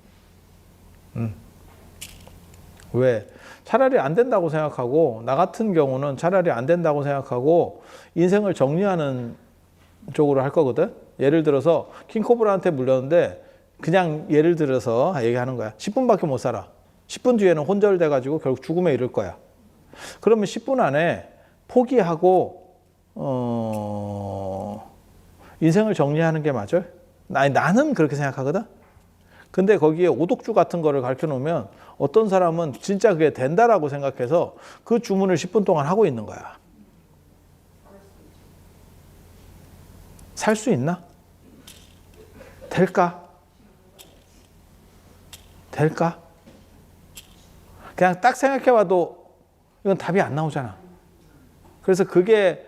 왜? 차라리 안 된다고 생각하고, 나 같은 경우는 차라리 안 된다고 생각하고 인생을 정리하는 쪽으로 할 거거든. 예를 들어서 킹코브라한테 물렸는데 그냥 예를 들어서 얘기하는 거야. 10분밖에 못 살아. 10분 뒤에는 혼절돼가지고 결국 죽음에 이를 거야. 그러면 10분 안에 포기하고 인생을 정리하는 게 맞아요? 나는 그렇게 생각하거든. 근데 거기에 오독주 같은 거를 가르쳐 놓으면 어떤 사람은 진짜 그게 된다라고 생각해서 그 주문을 10분 동안 하고 있는 거야. 살 수 있나? 될까? 그냥 딱 생각해봐도 이건 답이 안 나오잖아. 그래서 그게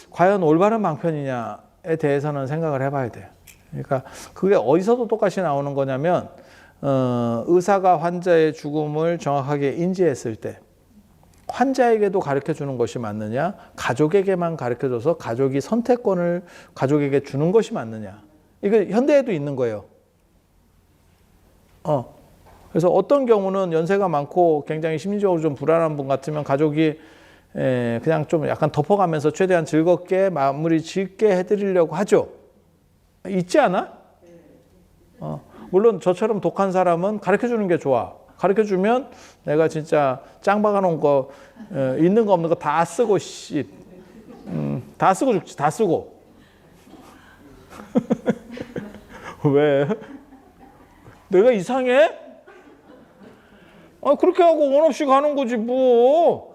과연 올바른 방편이냐에 대해서는 생각을 해봐야 돼요. 그러니까 그게 어디서도 똑같이 나오는 거냐면 의사가 환자의 죽음을 정확하게 인지했을 때 환자에게도 가르쳐 주는 것이 맞느냐, 가족에게만 가르쳐 줘서 가족이 선택권을 가족에게 주는 것이 맞느냐. 이거 현대에도 있는 거예요. 그래서 어떤 경우는 연세가 많고 굉장히 심리적으로 좀 불안한 분 같으면 가족이 그냥 좀 약간 덮어가면서 최대한 즐겁게 마무리 짓게 해드리려고 하죠. 있지 않아? 물론 저처럼 독한 사람은 가르쳐주는 게 좋아. 가르쳐주면 내가 진짜 짱 박아놓은 거 있는 거 없는 거 다 쓰고 다 쓰고 죽지. 다 쓰고. 왜? 내가 이상해? 그렇게 하고 원 없이 가는 거지 뭐.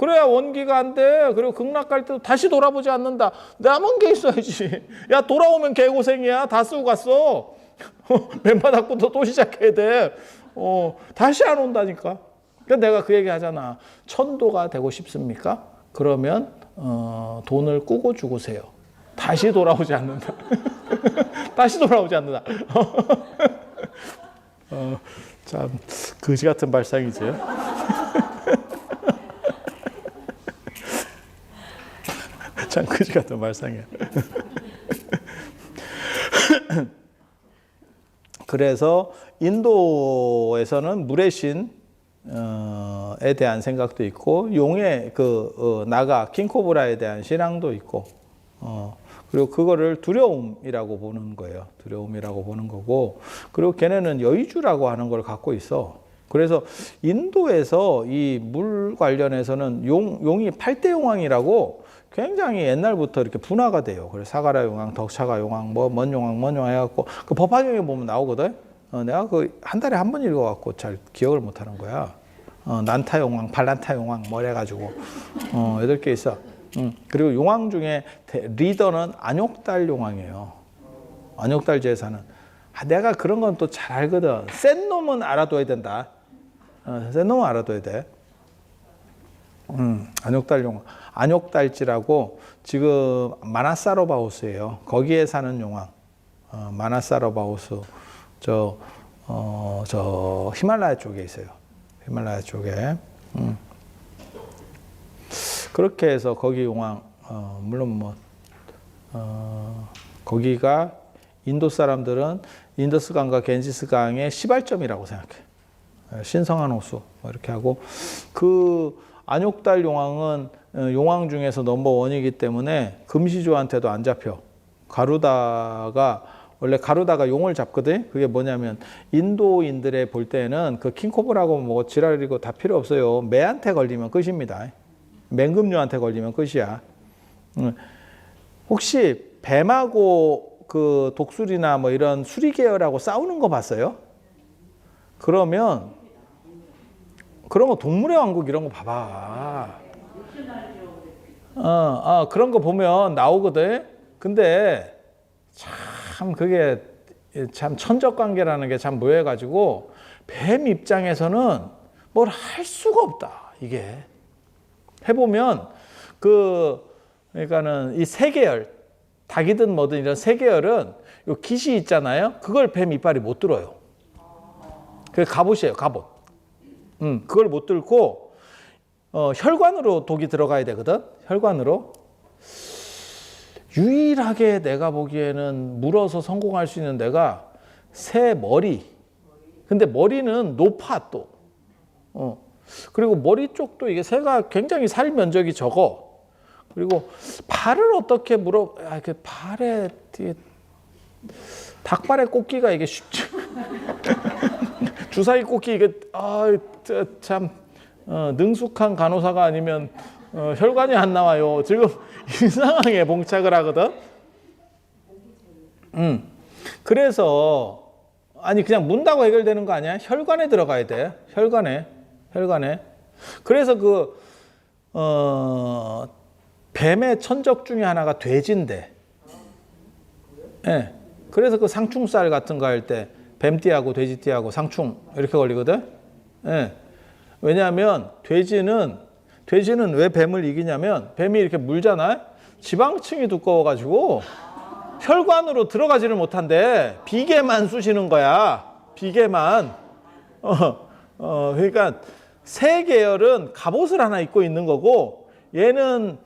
그래야 원기가 안 돼. 그리고 극락 갈 때도 다시 돌아보지 않는다. 남은 게 있어야지. 야, 돌아오면 개고생이야. 다 쓰고 갔어. 맨바닥부터 또 시작해야 돼. 다시 안 온다니까. 그러니까 내가 그 얘기 하잖아. 천도가 되고 싶습니까? 그러면 돈을 꾸고 죽으세요. 다시 돌아오지 않는다. 다시 돌아오지 않는다. 참 거지 같은 발상이죠. 참 거지 같은 발상이야. 그래서 인도에서는 물의 신에 대한 생각도 있고 용의 나가 킹코브라에 대한 신앙도 있고 그리고 그거를 두려움이라고 보는 거예요. 두려움이라고 보는 거고 그리고 걔네는 여의주라고 하는 걸 갖고 있어. 그래서 인도에서 이 물 관련해서는 용이 8대 용왕이라고 굉장히 옛날부터 이렇게 분화가 돼요. 그래서 사가라 용왕, 덕차가 용왕, 뭔 용왕 해갖고 그 법화경에 보면 나오거든. 내가 그 한 달에 한 번 읽어갖고 잘 기억을 못하는 거야. 난타 용왕, 발란타 용왕 뭐 해가지고 8개 있어. 그리고 용왕 중에 리더는 안욕달 용왕이에요. 안욕달 제사는 내가 그런 건 또 잘 알거든. 센 놈은 알아둬야 된다. 센 놈은 알아둬야 돼. 안욕달용왕. 안욕달지라고 지금 마나사로바우스예요. 거기에 사는 용왕. 마나사로바우스. 저 히말라야 쪽에 있어요. 히말라야 쪽에. 그렇게 해서 거기 용왕, 물론 뭐, 거기가 인도 사람들은 인더스강과 겐지스강의 시발점이라고 생각해. 신성한 호수, 뭐 이렇게 하고. 그 안욕달 용왕은 용왕 중에서 넘버원이기 때문에 금시조한테도 안 잡혀. 원래 가루다가 용을 잡거든. 그게 뭐냐면 인도인들의 볼 때는 그 킹코브라고 뭐 지랄이고 다 필요 없어요. 매한테 걸리면 끝입니다. 맹금류한테 걸리면 끝이야. 혹시 뱀하고 그 독수리나 뭐 이런 수리 계열하고 싸우는 거 봤어요? 그러면 그런 거 동물의 왕국 이런 거 봐봐. 그런 거 보면 나오거든. 근데 참 그게 참 천적 관계라는 게 참 묘해가지고 뱀 입장에서는 뭘 할 수가 없다. 이게 해보면 그러니까는 이 세 계열 닭이든 뭐든 이런 세 계열은 요 깃이 있잖아요. 그걸 뱀 이빨이 못 들어요. 그게 갑옷이에요. 갑옷. 그걸 못 들고 혈관으로 독이 들어가야 되거든. 혈관으로. 유일하게 내가 보기에는 물어서 성공할 수 있는 데가 새 머리. 근데 머리는 높아 또. 그리고 머리 쪽도 이게 새가 굉장히 살 면적이 적어. 그리고 발을 어떻게 이렇게 발에 닭발의 꽂기가 이게 쉽지. 주사위 꽂기 이게 참 능숙한 간호사가 아니면 혈관이 안 나와요. 지금 이상하게 봉착을 하거든. 그래서 아니 그냥 문다고 해결되는 거 아니야? 혈관에 들어가야 돼. 혈관에. 그래서 뱀의 천적 중에 하나가 돼지인데. 예. 그래서 그 상충살 같은 거 할 때 뱀띠하고 돼지띠하고 상충 이렇게 걸리거든. 예. 왜냐하면 돼지는 왜 뱀을 이기냐면 뱀이 이렇게 물잖아. 지방층이 두꺼워가지고 혈관으로 들어가지를 못한대. 비계만 쑤시는 거야. 비계만. 그러니까 새 계열은 갑옷을 하나 입고 있는 거고 얘는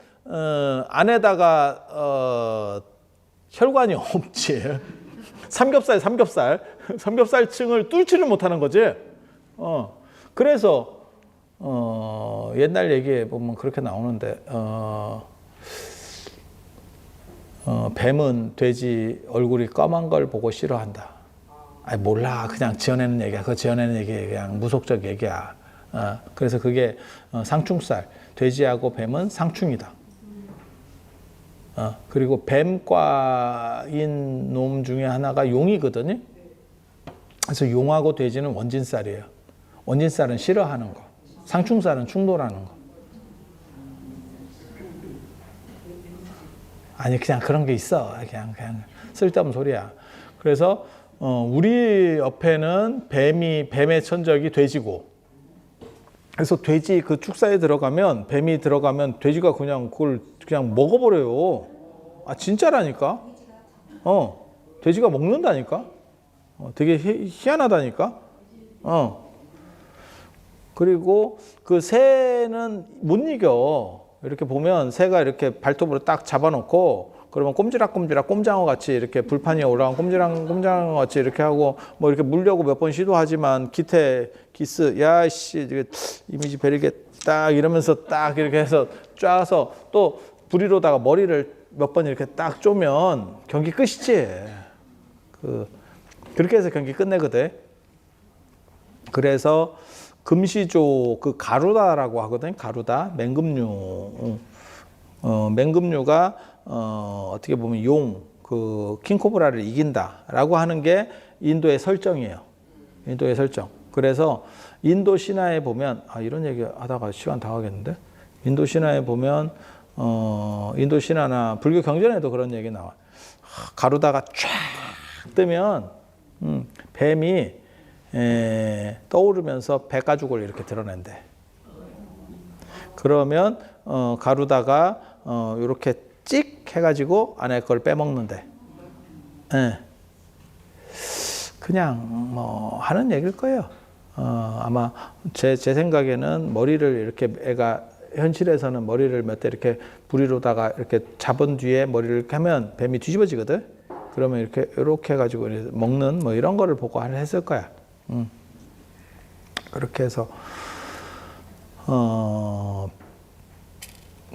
안에다가 혈관이 없지. 삼겹살층을 뚫지를 못하는 거지. 그래서 옛날 얘기에 보면 그렇게 나오는데 뱀은 돼지 얼굴이 검은 걸 보고 싫어한다. 아니 몰라. 그냥 지어내는 얘기야. 그거 지어내는 얘기 그냥 무속적 얘기야. 그래서 그게 상충살. 돼지하고 뱀은 상충이다. 그리고 뱀과인 놈 중에 하나가 용이거든요. 그래서 용하고 돼지는 원진살이에요. 원진살은 싫어하는 거. 상충살은 충돌하는 거. 아니 그냥 그런 게 있어. 그냥 쓸데없는 소리야. 그래서 우리 옆에는 뱀의 천적이 돼지고. 그래서 돼지 그 축사에 들어가면 뱀이 들어가면 돼지가 그냥 그걸 그냥 먹어버려요. 진짜라니까. 돼지가 먹는다니까. 되게 희한하다니까. 그리고 그 새는 못 이겨. 이렇게 보면 새가 이렇게 발톱으로 딱 잡아놓고 그러면 꼼지락꼼지락 꼼장어 같이 이렇게 불판 위에 올라간 꼼장어 같이 이렇게 하고 뭐 이렇게 물려고 몇 번 시도하지만 기스 야씨 이미지 베리게 딱 이러면서 딱 이렇게 해서 짜서 또 부리로다가 머리를 몇 번 이렇게 딱 쪼면 경기 끝이지. 그렇게 해서 경기 끝내거든. 그래서 금시조 그 가루다라고 하거든. 가루다 맹금류. 맹금류가 어떻게 보면 그 킹코브라를 이긴다라고 하는 게 인도의 설정이에요. 인도의 설정. 그래서 인도 신화에 보면 이런 얘기 하다가 시간 다 가겠는데. 인도 신화에 보면 인도 신화나 불교 경전에도 그런 얘기 나와. 가루다가 쫙 뜨면 뱀이 떠오르면서 배 가죽을 이렇게 드러낸대. 그러면 가루다가 이렇게 찍 해가지고 안에 걸 빼먹는데. 예. 그냥 뭐 하는 얘기일 거예요. 아마 제 생각에는 머리를 이렇게 애가 현실에서는 머리를 몇 대 이렇게 부리로다가 이렇게 잡은 뒤에 머리를 이렇게 하면 뱀이 뒤집어지거든. 그러면 이렇게 해가지고 먹는 뭐 이런 거를 보고 했을 거야. 그렇게 해서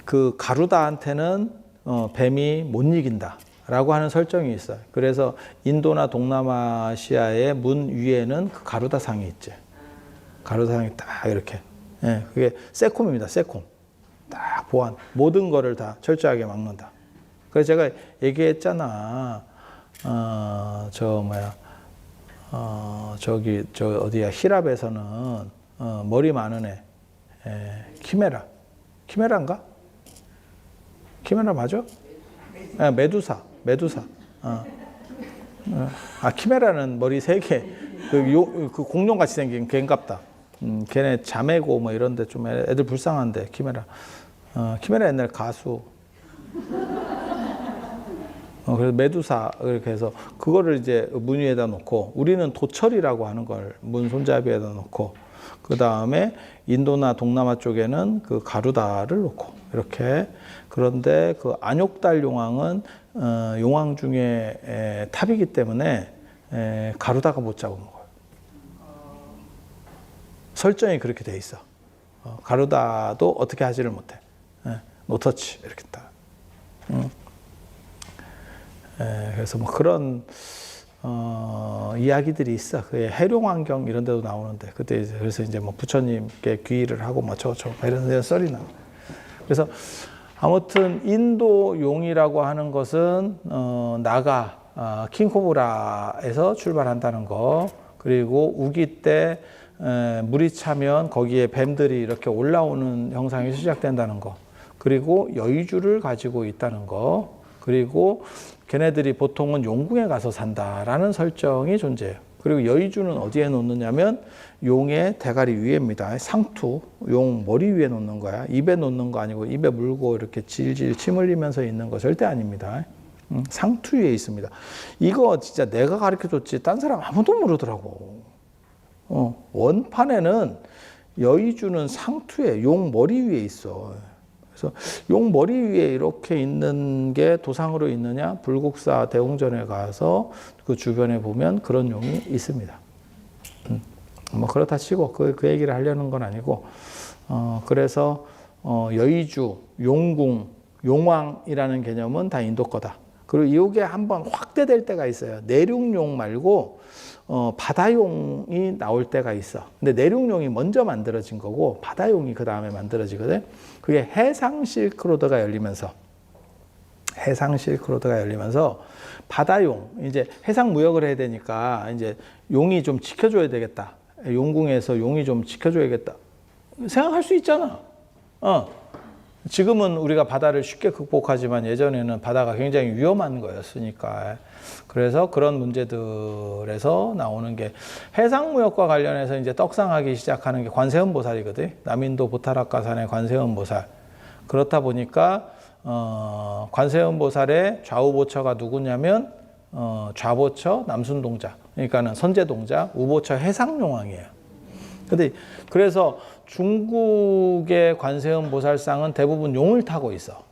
그 가루다한테는 뱀이 못 이긴다 라고 하는 설정이 있어요. 그래서 인도나 동남아시아의 문 위에는 그 가루다상이 있지. 가루다상이 딱 이렇게. 예, 그게 세콤입니다. 세콤. 딱 보안. 모든 거를 다 철저하게 막는다. 그래서 제가 얘기했잖아. 저 어디야, 히랍에서는 머리 많은 애, 키메라인가? 키메라 맞아? 메두사. 키메라는 머리 3개, 그 공룡같이 생긴 걔인갑다. 걔네 자매고 뭐 이런데 좀 애들 불쌍한데, 키메라. 키메라 옛날 가수. 그래서 메두사 이렇게 해서 그거를 이제 문 위에다 놓고, 우리는 도철이라고 하는 걸 문 손잡이에다 놓고, 그 다음에 인도나 동남아 쪽에는 그 가루다를 놓고 이렇게. 그런데 그 안욕달 용왕은 용왕 중에 탑이기 때문에 가루다가 못 잡아먹어요. 설정이 그렇게 돼 있어. 가루다도 어떻게 하지를 못해. 노터치 이렇게 딱. 그래서 뭐 그런 이야기들이 있어. 그 해룡환경 이런 데도 나오는데, 그때 그래서 이제 뭐 부처님께 귀의를 하고 뭐 이런 썰이 나. 그래서 아무튼 인도 용이라고 하는 것은 나가 킹코브라에서 출발한다는 거. 그리고 우기 때 물이 차면 거기에 뱀들이 이렇게 올라오는 형상이 시작된다는 거. 그리고 여의주를 가지고 있다는 거. 그리고 걔네들이 보통은 용궁에 가서 산다라는 설정이 존재해요. 그리고 여의주는 어디에 놓느냐면 용의 대가리 위에입니다. 상투, 용 머리 위에 놓는 거야. 입에 놓는 거 아니고 입에 물고 이렇게 질질 침 흘리면서 있는 거 절대 아닙니다. 상투 위에 있습니다. 이거 진짜 내가 가르쳐줬지 딴 사람 아무도 모르더라고. 원판에는 여의주는 상투에 용 머리 위에 있어. 그래서 용 머리 위에 이렇게 있는 게 도상으로 있느냐? 불국사 대웅전에 가서 그 주변에 보면 그런 용이 있습니다. 뭐 그렇다 치고 그 얘기를 하려는 건 아니고, 그래서 여의주, 용궁, 용왕이라는 개념은 다 인도 거다. 그리고 이게 한번 확대될 때가 있어요. 내륙용 말고 바다용이 나올 때가 있어. 근데 내륙용이 먼저 만들어진 거고 바다용이 그 다음에 만들어지거든. 그게 해상 실크로드가 열리면서 바다용, 이제 해상 무역을 해야 되니까 이제 용이 좀 지켜줘야 되겠다. 용궁에서 용이 좀 지켜줘야겠다. 생각할 수 있잖아. 지금은 우리가 바다를 쉽게 극복하지만 예전에는 바다가 굉장히 위험한 거였으니까. 그래서 그런 문제들에서 나오는 게 해상무역과 관련해서 이제 떡상하기 시작하는 게 관세음보살이거든. 남인도 보타락가산의 관세음보살. 그렇다 보니까 관세음보살의 좌우보처가 누구냐면 좌보처 남순동자, 그러니까는 선제동자, 우보처 해상용왕이에요. 근데 그래서 중국의 관세음보살상은 대부분 용을 타고 있어.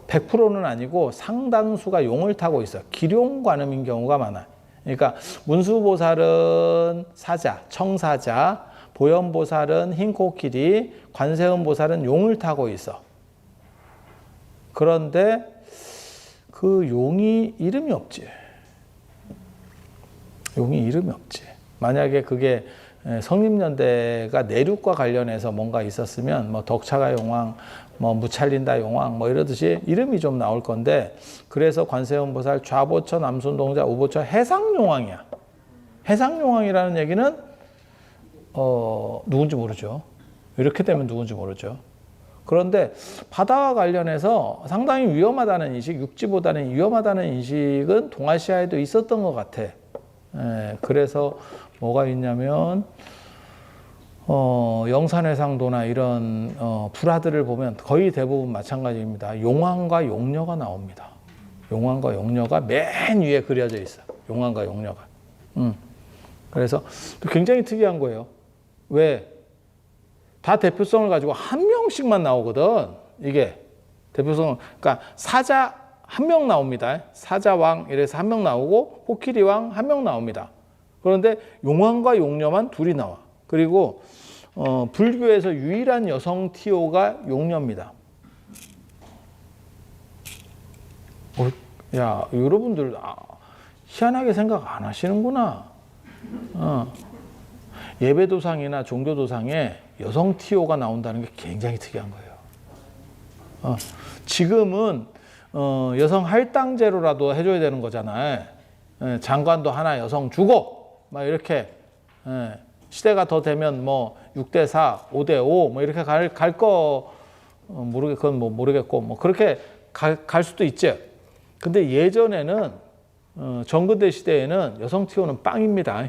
100%는 아니고 상당수가 용을 타고 있어. 기룡관음인 경우가 많아. 그러니까 문수보살은 사자, 청사자, 보현보살은 흰코끼리, 관세음보살은 용을 타고 있어. 그런데 그 용이 이름이 없지. 만약에 그게 성립연대가 내륙과 관련해서 뭔가 있었으면 뭐 덕차가 용왕, 뭐 무찰린다 용왕 뭐 이러듯이 이름이 좀 나올 건데, 그래서 관세음보살 좌보처 남순동자 우보처 해상용왕이야. 해상용왕이라는 얘기는 누군지 모르죠. 이렇게 되면 누군지 모르죠. 그런데 바다와 관련해서 상당히 위험하다는 인식, 육지보다는 위험하다는 인식은 동아시아에도 있었던 것 같아. 그래서 뭐가 있냐면 영산해상도나 이런 불화들을 보면 거의 대부분 마찬가지입니다. 용왕과 용녀가 나옵니다. 용왕과 용녀가 맨 위에 그려져 있어. 용왕과 용녀가. 그래서 굉장히 특이한 거예요. 왜? 다 대표성을 가지고 한 명씩만 나오거든. 이게 대표성, 그러니까 사자 한 명 나옵니다. 사자왕 이래서 한 명 나오고 코끼리왕 한 명 나옵니다. 그런데 용왕과 용녀만 둘이 나와. 그리고 불교에서 유일한 여성 티오가 용녀입니다. 야, 여러분들 희한하게 생각 안 하시는구나. 예배도상이나 종교도상에 여성 티오가 나온다는 게 굉장히 특이한 거예요. 지금은 여성 할당제로라도 해줘야 되는 거잖아요. 장관도 하나 여성 주고 막 이렇게 시대가 더 되면 뭐 6대4, 5대5 뭐 이렇게 갈 거 그건 뭐 모르겠고 뭐 그렇게 갈 수도 있죠. 근데 예전에는 정근대 시대에는 여성 티오는 빵입니다.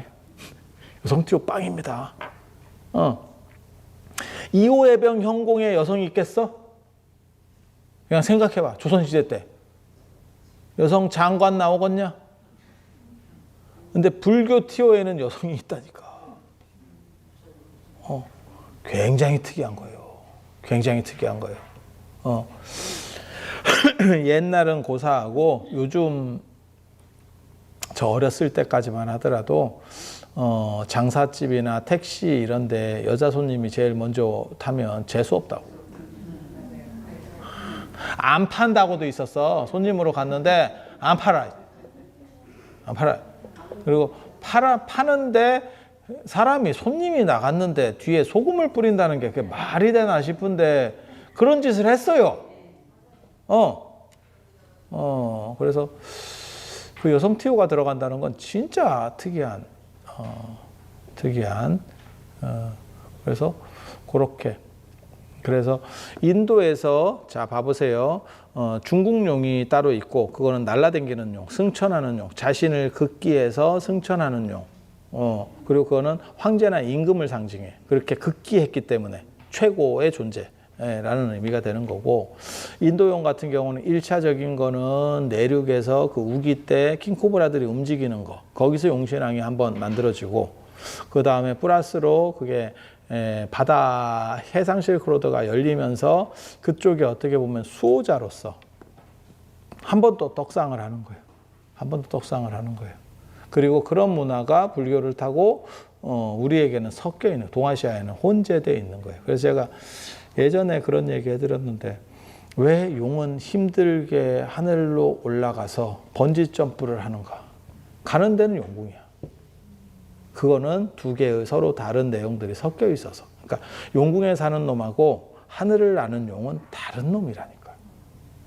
여성 티오 빵입니다. 2호 해병 형공에 여성이 있겠어? 그냥 생각해봐. 조선시대 때. 여성 장관 나오겠냐? 근데 불교 티오에는 여성이 있다니까. 굉장히 특이한 거예요. 굉장히 특이한 거예요. 옛날은 고사하고 요즘 저 어렸을 때까지만 하더라도 장사집이나 택시 이런 데 여자 손님이 제일 먼저 타면 재수 없다고. 안 판다고도 있었어. 손님으로 갔는데 안 팔아. 안 팔아. 그리고 파는데 사람이 손님이 나갔는데 뒤에 소금을 뿌린다는 게 그게 말이 되나 싶은데 그런 짓을 했어요. 그래서 그 여성 티오가 들어간다는 건 진짜 특이한 그래서 그렇게 그래서 인도에서 자 봐보세요. 중국용이 따로 있고 그거는 날라다니는 용, 승천하는 용, 자신을 극기해서 승천하는 용. 그리고 그거는 황제나 임금을 상징해. 그렇게 극기했기 때문에 최고의 존재라는 의미가 되는 거고, 인도용 같은 경우는 1차적인 거는 내륙에서 그 우기 때 킹코브라들이 움직이는 거, 거기서 용신왕이 한번 만들어지고, 그 다음에 플러스로 그게 바다 해상 실크로드가 열리면서 그쪽에 어떻게 보면 수호자로서 한 번 더 떡상을 하는 거예요. 한 번 더 떡상을 하는 거예요. 그리고 그런 문화가 불교를 타고 우리에게는 섞여 있는, 동아시아에는 혼재되어 있는 거예요. 그래서 제가 예전에 그런 얘기 해드렸는데, 왜 용은 힘들게 하늘로 올라가서 번지 점프를 하는가? 가는 데는 용궁이야. 그거는 두 개의 서로 다른 내용들이 섞여 있어서. 그러니까 용궁에 사는 놈하고 하늘을 나는 용은 다른 놈이라니까요.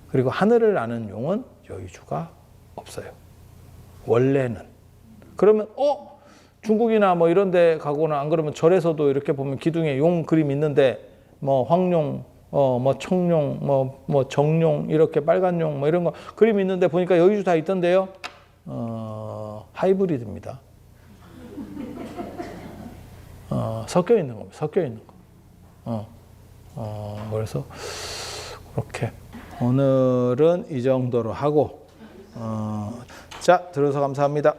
그리고 하늘을 나는 용은 여의주가 없어요. 원래는. 그러면 중국이나 뭐 이런 데 가거나 안 그러면 절에서도 이렇게 보면 기둥에 용 그림 있는데 뭐 황룡, 뭐 청룡, 뭐 정룡 이렇게 빨간 용 뭐 이런 거 그림 있는데 보니까 여의주 다 있던데요. 하이브리드입니다. 섞여 있는 겁니다. 섞여 있는 거. 그래서 그렇게 오늘은 이 정도로 하고 자, 들어서 감사합니다.